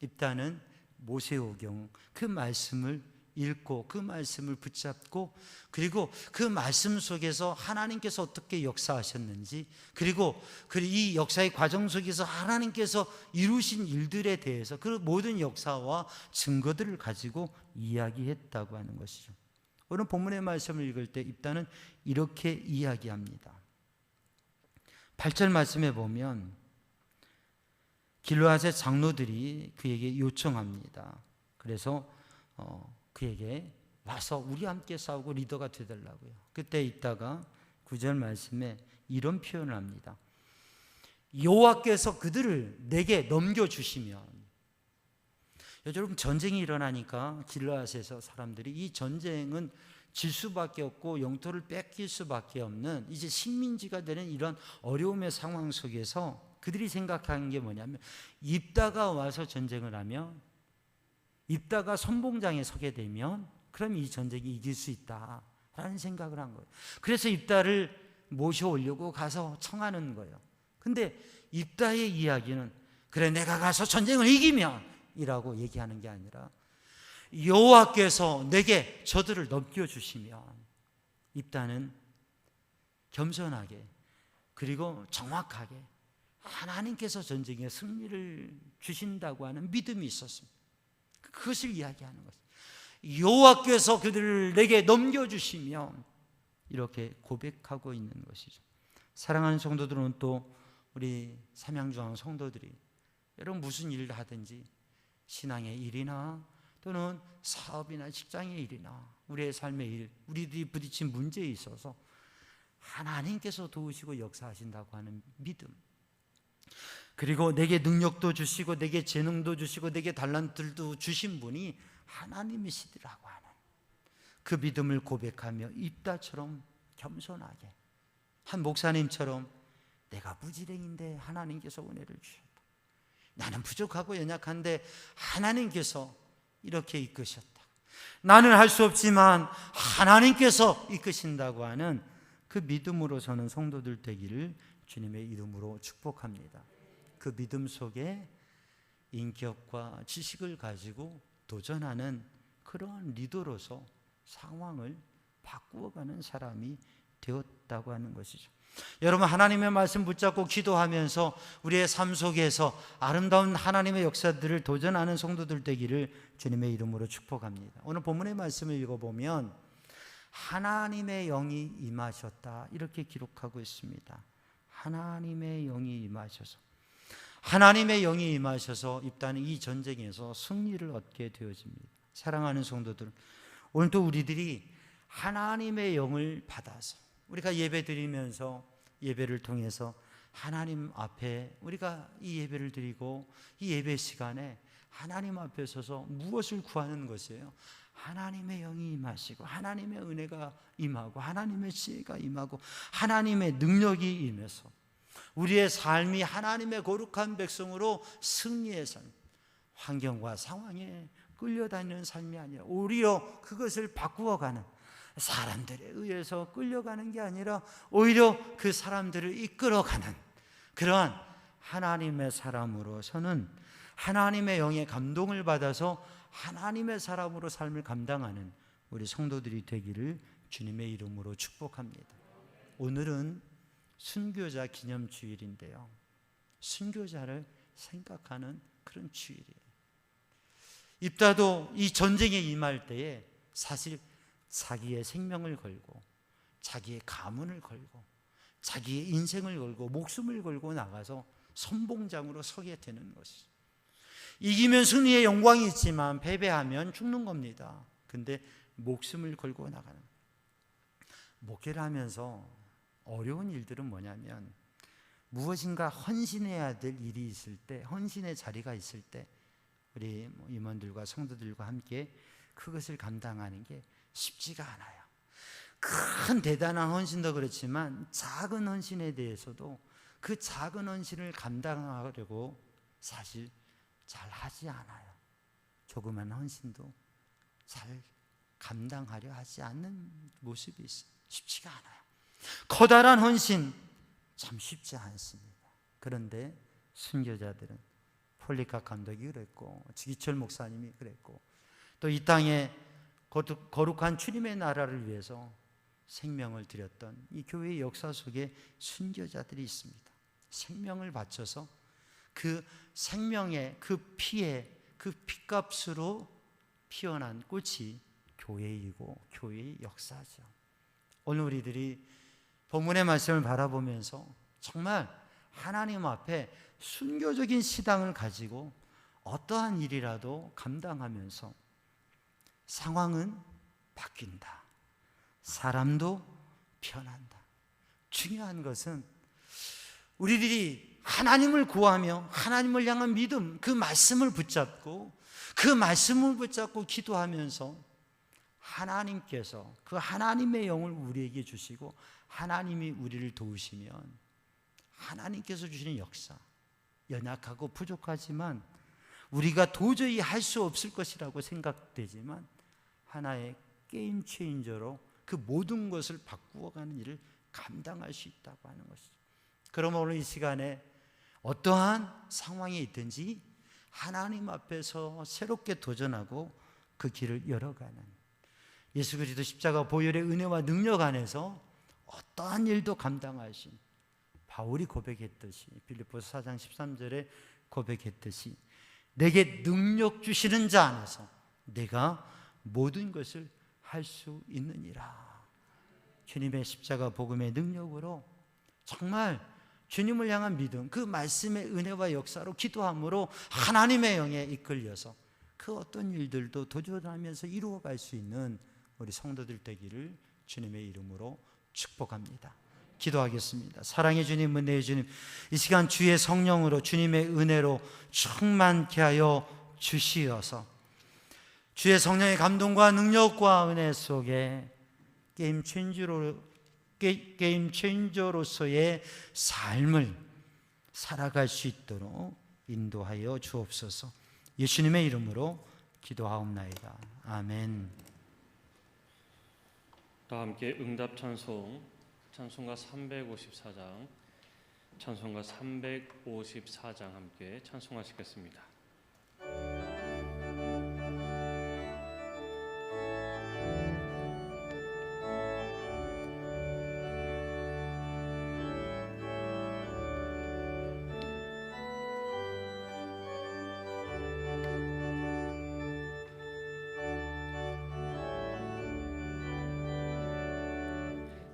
입다는 모세오경, 그 말씀을 읽고 그 말씀을 붙잡고 그리고 그 말씀 속에서 하나님께서 어떻게 역사하셨는지 그리고 이 역사의 과정 속에서 하나님께서 이루신 일들에 대해서 그 모든 역사와 증거들을 가지고 이야기했다고 하는 것이죠. 오늘 본문의 말씀을 읽을 때 입다는 이렇게 이야기합니다. 8절 말씀에 보면 길르앗의 장로들이 그에게 요청합니다. 그래서 그에게 와서 우리 함께 싸우고 리더가 되달라고요. 그때 있다가 9절 말씀에 이런 표현을 합니다. 여호와께서 그들을 내게 넘겨주시면. 여러분, 전쟁이 일어나니까 길르앗에서 사람들이 이 전쟁은 질 수밖에 없고 영토를 뺏길 수밖에 없는 이제 식민지가 되는 이런 어려움의 상황 속에서 그들이 생각하는 게 뭐냐면, 입다가 와서 전쟁을 하면, 입다가 선봉장에 서게 되면 그럼 이 전쟁이 이길 수 있다라는 생각을 한 거예요. 그래서 입다를 모셔오려고 가서 청하는 거예요. 근데 입다의 이야기는 그래 내가 가서 전쟁을 이기면 이라고 얘기하는 게 아니라 여호와께서 내게 저들을 넘겨주시면. 입다는 겸손하게 그리고 정확하게 하나님께서 전쟁에 승리를 주신다고 하는 믿음이 있었습니다. 그것을 이야기하는 것입니다. 여호와께서 그들을 내게 넘겨주시면, 이렇게 고백하고 있는 것이죠. 사랑하는 성도들은, 또 우리 삼양중앙 성도들이 여러분 무슨 일을 하든지 신앙의 일이나 또는 사업이나 직장의 일이나 우리의 삶의 일, 우리들이 부딪힌 문제에 있어서 하나님께서 도우시고 역사하신다고 하는 믿음, 그리고 내게 능력도 주시고 내게 재능도 주시고 내게 달란트도 주신 분이 하나님이시더라고 하는 그 믿음을 고백하며 입다처럼 겸손하게, 한 목사님처럼 내가 무지랭인데 하나님께서 은혜를 주셨다, 나는 부족하고 연약한데 하나님께서 이렇게 이끄셨다, 나는 할 수 없지만 하나님께서 이끄신다고 하는 그 믿음으로 서는 성도들 되기를 주님의 이름으로 축복합니다. 그 믿음 속에 인격과 지식을 가지고 도전하는 그러한 리더로서 상황을 바꾸어가는 사람이 되었다고 하는 것이죠. 여러분, 하나님의 말씀 붙잡고 기도하면서 우리의 삶 속에서 아름다운 하나님의 역사들을 도전하는 성도들 되기를 주님의 이름으로 축복합니다. 오늘 본문의 말씀을 읽어보면 하나님의 영이 임하셨다, 이렇게 기록하고 있습니다. 하나님의 영이 임하셔서, 하나님의 영이 임하셔서 입다는 이 전쟁에서 승리를 얻게 되어집니다. 사랑하는 성도들, 오늘도 우리들이 하나님의 영을 받아서 우리가 예배 드리면서 예배를 통해서 하나님 앞에 우리가 이 예배를 드리고 이 예배 시간에 하나님 앞에 서서 무엇을 구하는 것이에요? 하나님의 영이 임하시고 하나님의 은혜가 임하고 하나님의 지혜가 임하고 하나님의 능력이 임해서 우리의 삶이 하나님의 거룩한 백성으로 승리의 삶, 환경과 상황에 끌려다니는 삶이 아니라 오히려 그것을 바꾸어가는, 사람들에 의해서 끌려가는 게 아니라 오히려 그 사람들을 이끌어가는 그러한 하나님의 사람으로서는 하나님의 영의 감동을 받아서 하나님의 사람으로 삶을 감당하는 우리 성도들이 되기를 주님의 이름으로 축복합니다. 오늘은 순교자 기념주일인데요, 순교자를 생각하는 그런 주일이에요. 입다도 이 전쟁에 임할 때에 사실 자기의 생명을 걸고 자기의 가문을 걸고 자기의 인생을 걸고 목숨을 걸고 나가서 선봉장으로 서게 되는 것이죠. 이기면 승리의 영광이 있지만 패배하면 죽는 겁니다. 근데 목숨을 걸고 나가는, 목회를 하면서 어려운 일들은 뭐냐면 무엇인가 헌신해야 될 일이 있을 때, 헌신의 자리가 있을 때 우리 임원들과 성도들과 함께 그것을 감당하는 게 쉽지가 않아요. 큰 대단한 헌신도 그렇지만 작은 헌신에 대해서도 그 작은 헌신을 감당하려고 사실 잘 하지 않아요. 조그만 헌신도 잘 감당하려 하지 않는 모습이 있어요. 쉽지가 않아요. 커다란 헌신 참 쉽지 않습니다. 그런데 순교자들은 폴리카 감독이 그랬고 지기철 목사님이 그랬고 또 이 땅에 거룩한 주님의 나라를 위해서 생명을 드렸던 이 교회의 역사 속에 순교자들이 있습니다. 생명을 바쳐서 그 생명의 그 피에 그 피값으로 피어난 꽃이 교회이고 교회의 역사죠. 오늘 우리들이 본문의 말씀을 바라보면서 정말 하나님 앞에 순교적인 신앙을 가지고 어떠한 일이라도 감당하면서 상황은 바뀐다. 사람도 변한다. 중요한 것은 우리들이 하나님을 구하며 하나님을 향한 믿음, 그 말씀을 붙잡고 기도하면서 하나님께서 그 하나님의 영을 우리에게 주시고 하나님이 우리를 도우시면 하나님께서 주시는 역사, 연약하고 부족하지만 우리가 도저히 할 수 없을 것이라고 생각되지만 하나의 게임 체인저로 그 모든 것을 바꾸어가는 일을 감당할 수 있다고 하는 것이죠. 그러면 오늘 이 시간에 어떠한 상황이 있든지 하나님 앞에서 새롭게 도전하고 그 길을 열어가는, 예수 그리스도 십자가 보혈의 은혜와 능력 안에서 어떠한 일도 감당하신 바울이 고백했듯이, 빌립보서 4장 13절에 고백했듯이 내게 능력 주시는 자 안에서 내가 모든 것을 할 수 있느니라. 주님의 십자가 복음의 능력으로 정말 주님을 향한 믿음, 그 말씀의 은혜와 역사로 기도함으로 하나님의 영에 이끌려서 그 어떤 일들도 도전하면서 이루어갈 수 있는 우리 성도들 되기를 주님의 이름으로 축복합니다. 기도하겠습니다. 사랑의 주님, 은혜의 주님, 이 시간 주의 성령으로 주님의 은혜로 충만케 하여 주시어서 주의 성령의 감동과 능력과 은혜 속에 게임 체인저로서의 삶을 살아갈 수 있도록 인도하여 주옵소서. 예수님의 이름으로 기도하옵나이다. 아멘. 다 함께 응답 찬송가 354장, 찬송가 354장 함께 찬송하시겠습니다.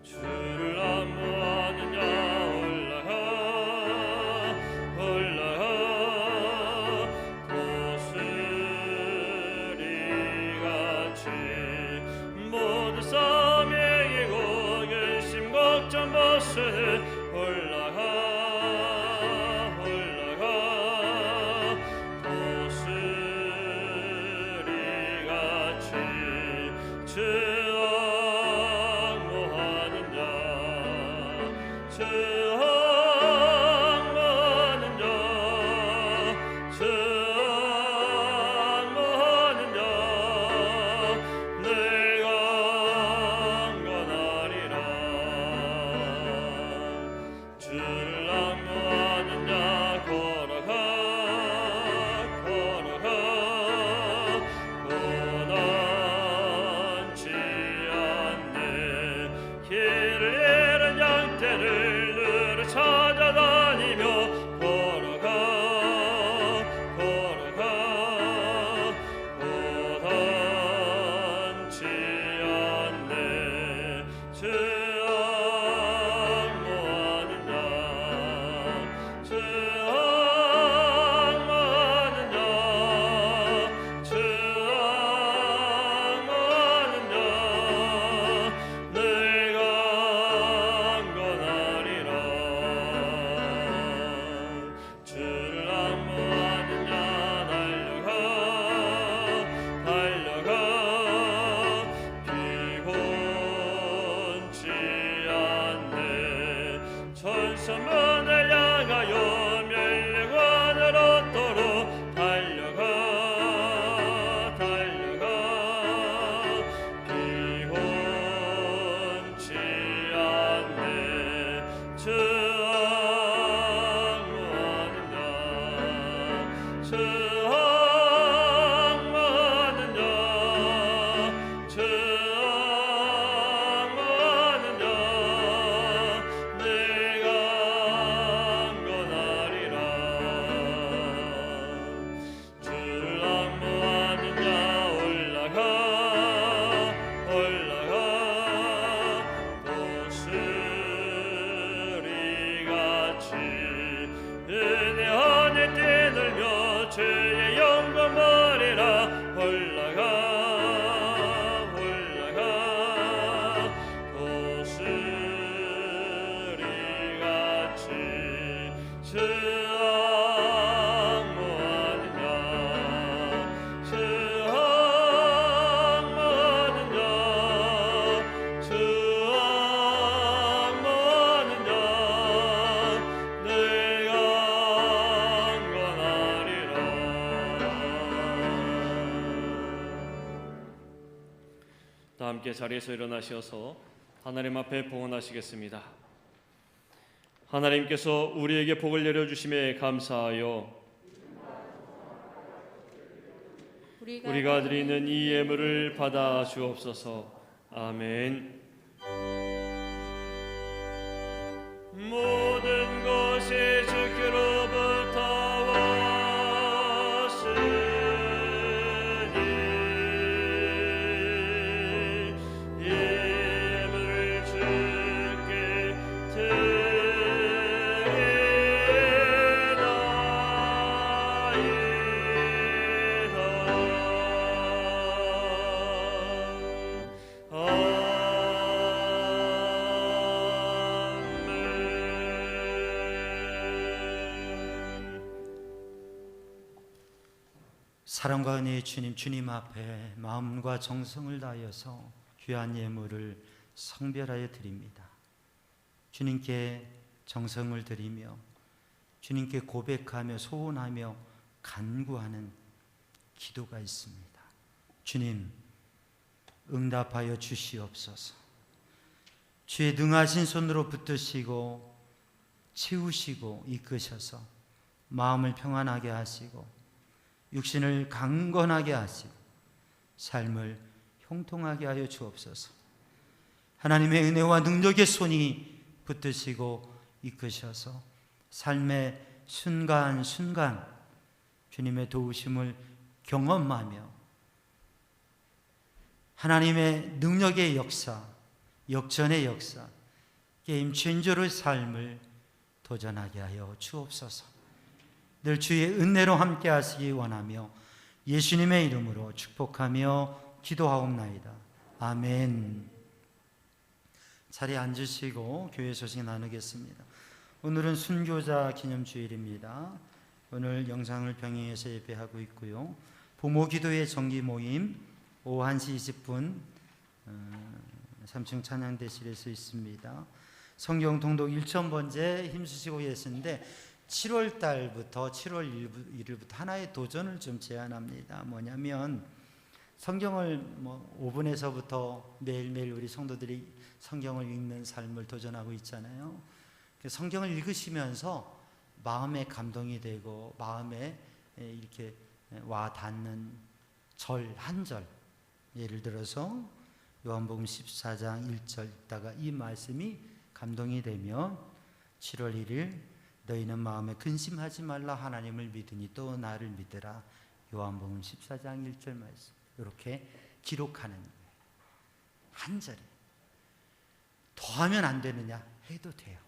주를 안무하느냐 올라가 도수리같이 모든 싸움 이기고 근심 걱정 벗으니 올라가 도수리같이 주 천사문을 향하여 멸류관을 얻도록 달려가 피곤치 않네 주 올라가 도수리가 다 함께 자리에서 일어나셔서 하나님 앞에 봉헌하시겠습니다. 하나님께서 우리에게 복을 내려주심에 감사하여 우리가 드리는 이 예물을 받아 주옵소서. 아멘. 모든 것이 주께로부터 왔으니 이 예물을 주께 사랑과 은혜의 주님 앞에 마음과 정성을 다하여서 귀한 예물을 성별하여 드립니다. 주님께 정성을 드리며 주님께 고백하며 소원하며 간구하는 기도가 있습니다. 주님, 응답하여 주시옵소서. 주의 능하신 손으로 붙드시고 채우시고 이끄셔서 마음을 평안하게 하시고 육신을 강건하게 하시고 삶을 형통하게 하여 주옵소서. 하나님의 은혜와 능력의 손이 붙드시고 이끄셔서 삶의 순간순간 주님의 도우심을 경험하며 하나님의 능력의 역사, 역전의 역사, 게임 체인저의 삶을 도전하게 하여 주옵소서. 늘 주의 은혜로 함께 하시기 원하며 예수님의 이름으로 축복하며 기도하옵나이다. 아멘. 자리에 앉으시고 교회 소식 나누겠습니다. 오늘은 순교자 기념주일입니다. 오늘 영상을 병행해서 예배하고 있고요. 부모 기도회 정기 모임 오후 1시 20분 3층 찬양대실에서 있습니다. 성경 통독 1,000번째 힘쓰시고 계시는데 7월 달부터 7월 1일부터 하나의 도전을 좀 제안합니다. 뭐냐면 성경을 5분에서부터 매일매일 우리 성도들이 성경을 읽는 삶을 도전하고 있잖아요. 성경을 읽으시면서 마음에 감동이 되고 마음에 이렇게 와 닿는 절 한 절, 예를 들어서 요한복음 14장 1절 읽다가 이 말씀이 감동이 되면 7월 1일 너희는 마음에 근심하지 말라 하나님을 믿으니 또 나를 믿으라 요한복음 14장 1절 말씀 이렇게 기록하는 거예요. 한 절에 더하면 안 되느냐 해도 돼요.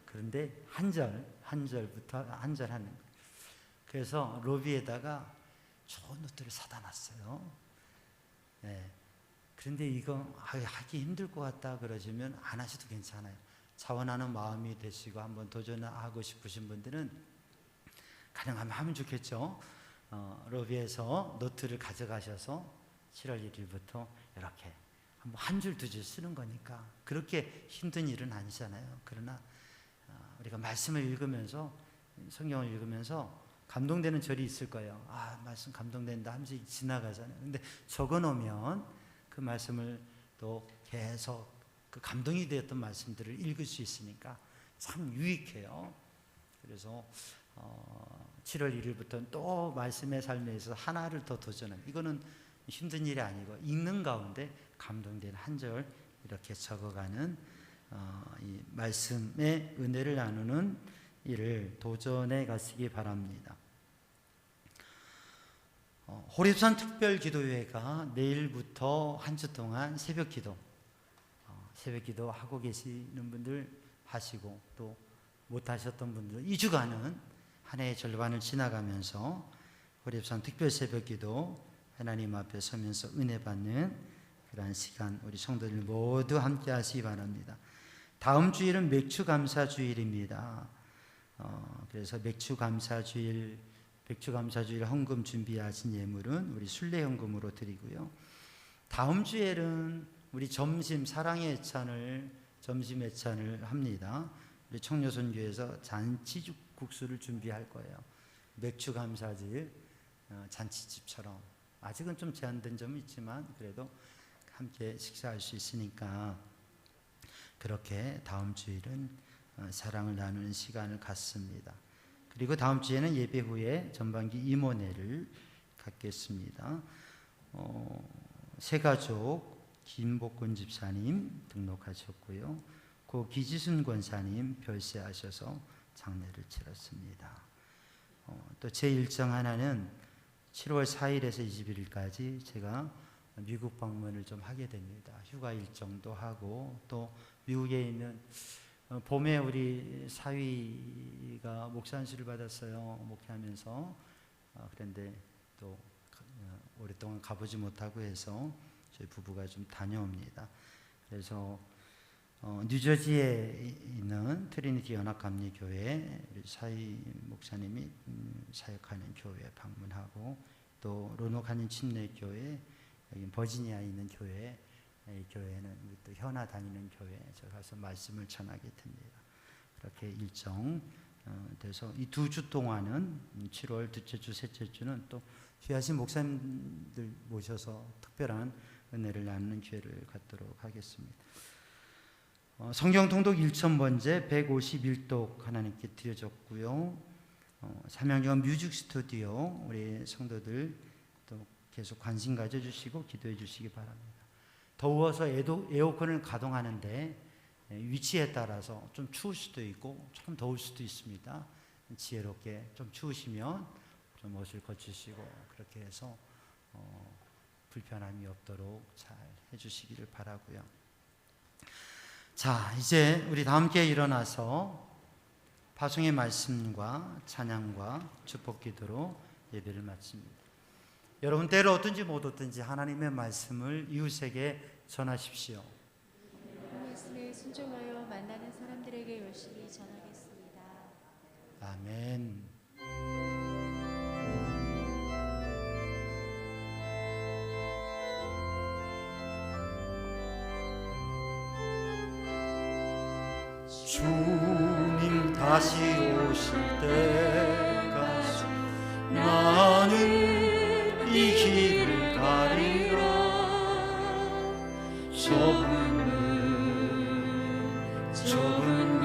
그런데 한 절부터 한 절 하는 거예요. 그래서 로비에다가 좋은 노트를 사다 놨어요. 네. 그런데 이거 하기 힘들 것 같다 그러시면 안 하셔도 괜찮아요. 자원하는 마음이 되시고 한번 도전하고 싶으신 분들은 가능하면 하면 좋겠죠. 로비에서 노트를 가져가셔서 7월 1일부터 이렇게 한 줄 두 줄 쓰는 거니까 그렇게 힘든 일은 아니잖아요. 그러나 우리가 말씀을 읽으면서 성경을 읽으면서 감동되는 절이 있을 거예요. 아, 말씀 감동된다 하면서 지나가잖아요. 근데 적어놓으면 그 말씀을 또 계속 그 감동이 되었던 말씀들을 읽을 수 있으니까 참 유익해요. 그래서 7월 1일부터는 또 말씀의 삶에서 하나를 더 도전하는, 이거는 힘든 일이 아니고 읽는 가운데 감동된 한 절 이렇게 적어가는 이 말씀의 은혜를 나누는 일을 도전해 가시기 바랍니다. 호랩산 특별기도회가 내일부터 한 주 동안 새벽기도 하고 계시는 분들 하시고 또 못하셨던 분들 2주간은 한 해의 절반을 지나가면서 호랩산 특별 새벽기도 하나님 앞에 서면서 은혜 받는 그러한 시간 우리 성도들 모두 함께 하시기 바랍니다. 다음 주일은 맥주감사주일입니다. 그래서 맥주감사주일 헌금 준비하신 예물은 우리 순례헌금으로 드리고요. 다음 주에는 우리 사랑의 애찬을 점심 애찬을 합니다. 우리 청려선교에서 잔치국수를 준비할 거예요. 맥주감사주일 잔치집처럼 아직은 좀 제한된 점이 있지만 그래도 함께 식사할 수 있으니까 그렇게 다음 주일은 사랑을 나누는 시간을 갖습니다. 그리고 다음 주에는 예배 후에 전반기 임원회를 갖겠습니다. 새가족 김복근 집사님 등록하셨고요. 고 기지순 권사님 별세하셔서 장례를 치렀습니다. 또 제 일정 하나는 7월 4일에서 21일까지 제가 미국 방문을 좀 하게 됩니다. 휴가 일정도 하고 또 미국에 있는 봄에 우리 사위가 목사 안수를 받았어요. 목회하면서. 그런데 또 오랫동안 가보지 못하고 해서 저희 부부가 좀 다녀옵니다. 그래서 뉴저지에 있는 트리니티 연합감리교회 사이 목사님이 사역하는 교회 방문하고 또 로노카닌 침례교회 여기 버지니아에 있는 교회 이 교회는 우리 또 현아 다니는 교회 제가 가서 말씀을 전하게 됩니다. 그렇게 일정 돼서 이 2주 동안은 7월 둘째 주 셋째 주는 또 귀하신 목사님들 모셔서 특별한 은혜를 나누는 기회를 갖도록 하겠습니다. 성경 통독 1000번째 151독 하나님께 드려졌고요. 사명경 뮤직 스튜디오 우리 성도들 또 계속 관심 가져주시고 기도해 주시기 바랍니다. 더워서 에어컨을 가동하는데 위치에 따라서 좀 추울 수도 있고 조금 더울 수도 있습니다. 지혜롭게 좀 추우시면 좀 옷을 거치시고 그렇게 해서 불편함이 없도록 잘 해주시기를 바라고요. 자, 이제 우리 다 함께 일어나서 파송의 말씀과 찬양과 축복 기도로 예배를 마칩니다. 여러분 때를 얻든지 못 얻든지 하나님의 말씀을 이웃에게 전하십시오. 말씀에 순종하여 만나는 사람들에게 열심히 전하겠습니다. 아멘. 주님 다시 오실 때까지 나는 이 길을 가리라. 좁은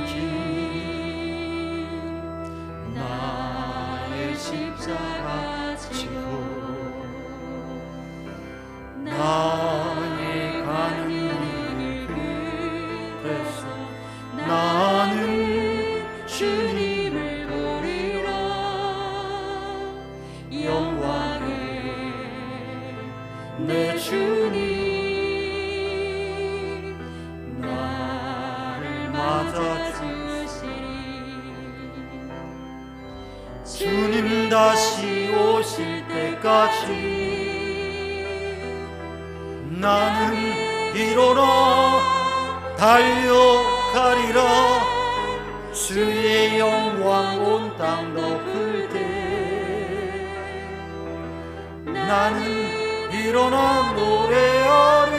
길 나의 십자가 지고 나의 가는 길 끝에서 나는 주님을 보리라. 영광의 내 주님 나를 맞아주시리. 주님 다시 오실 때까지 나는 일어나 달려가리라. 주의 영광 온 땅 덮을 때 나는 일어나 노래하리.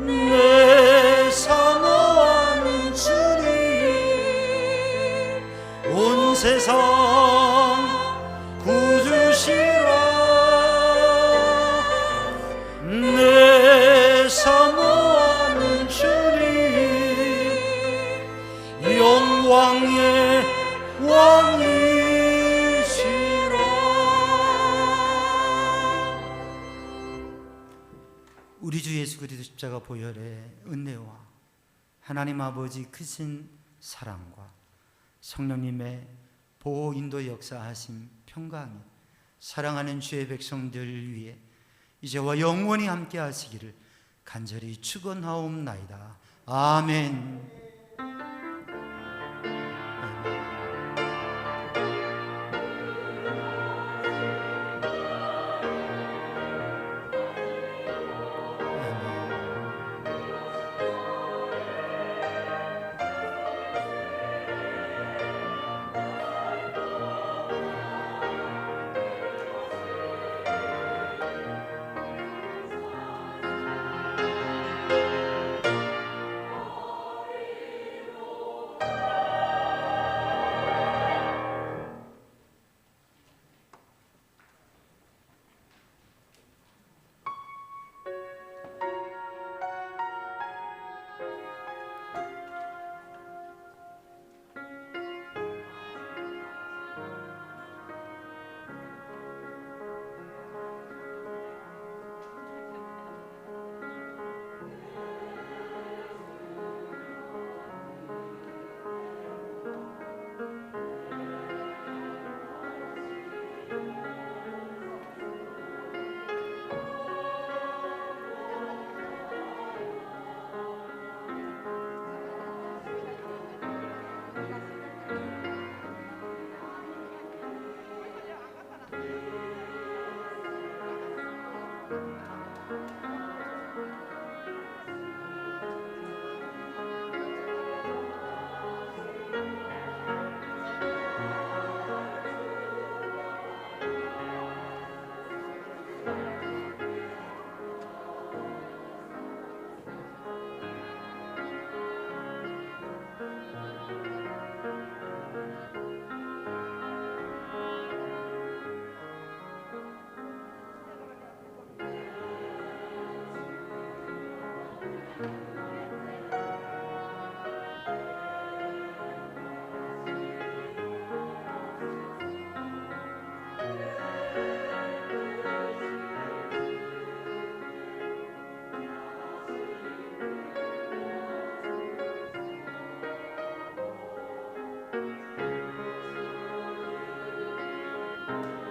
내 사모하는 주님 온 세상 구주시라. 내 사모하는 주님 영광의 왕이시라. 우리 주 예수 그리스도 십자가 보혈의 은혜와 하나님 아버지 크신 사랑과 성령님의 보호 인도 역사하심 평강이 사랑하는 주의 백성들 위해 이제와 영원히 함께 하시기를 간절히 축원하옵나이다. 아멘. 기도합니다.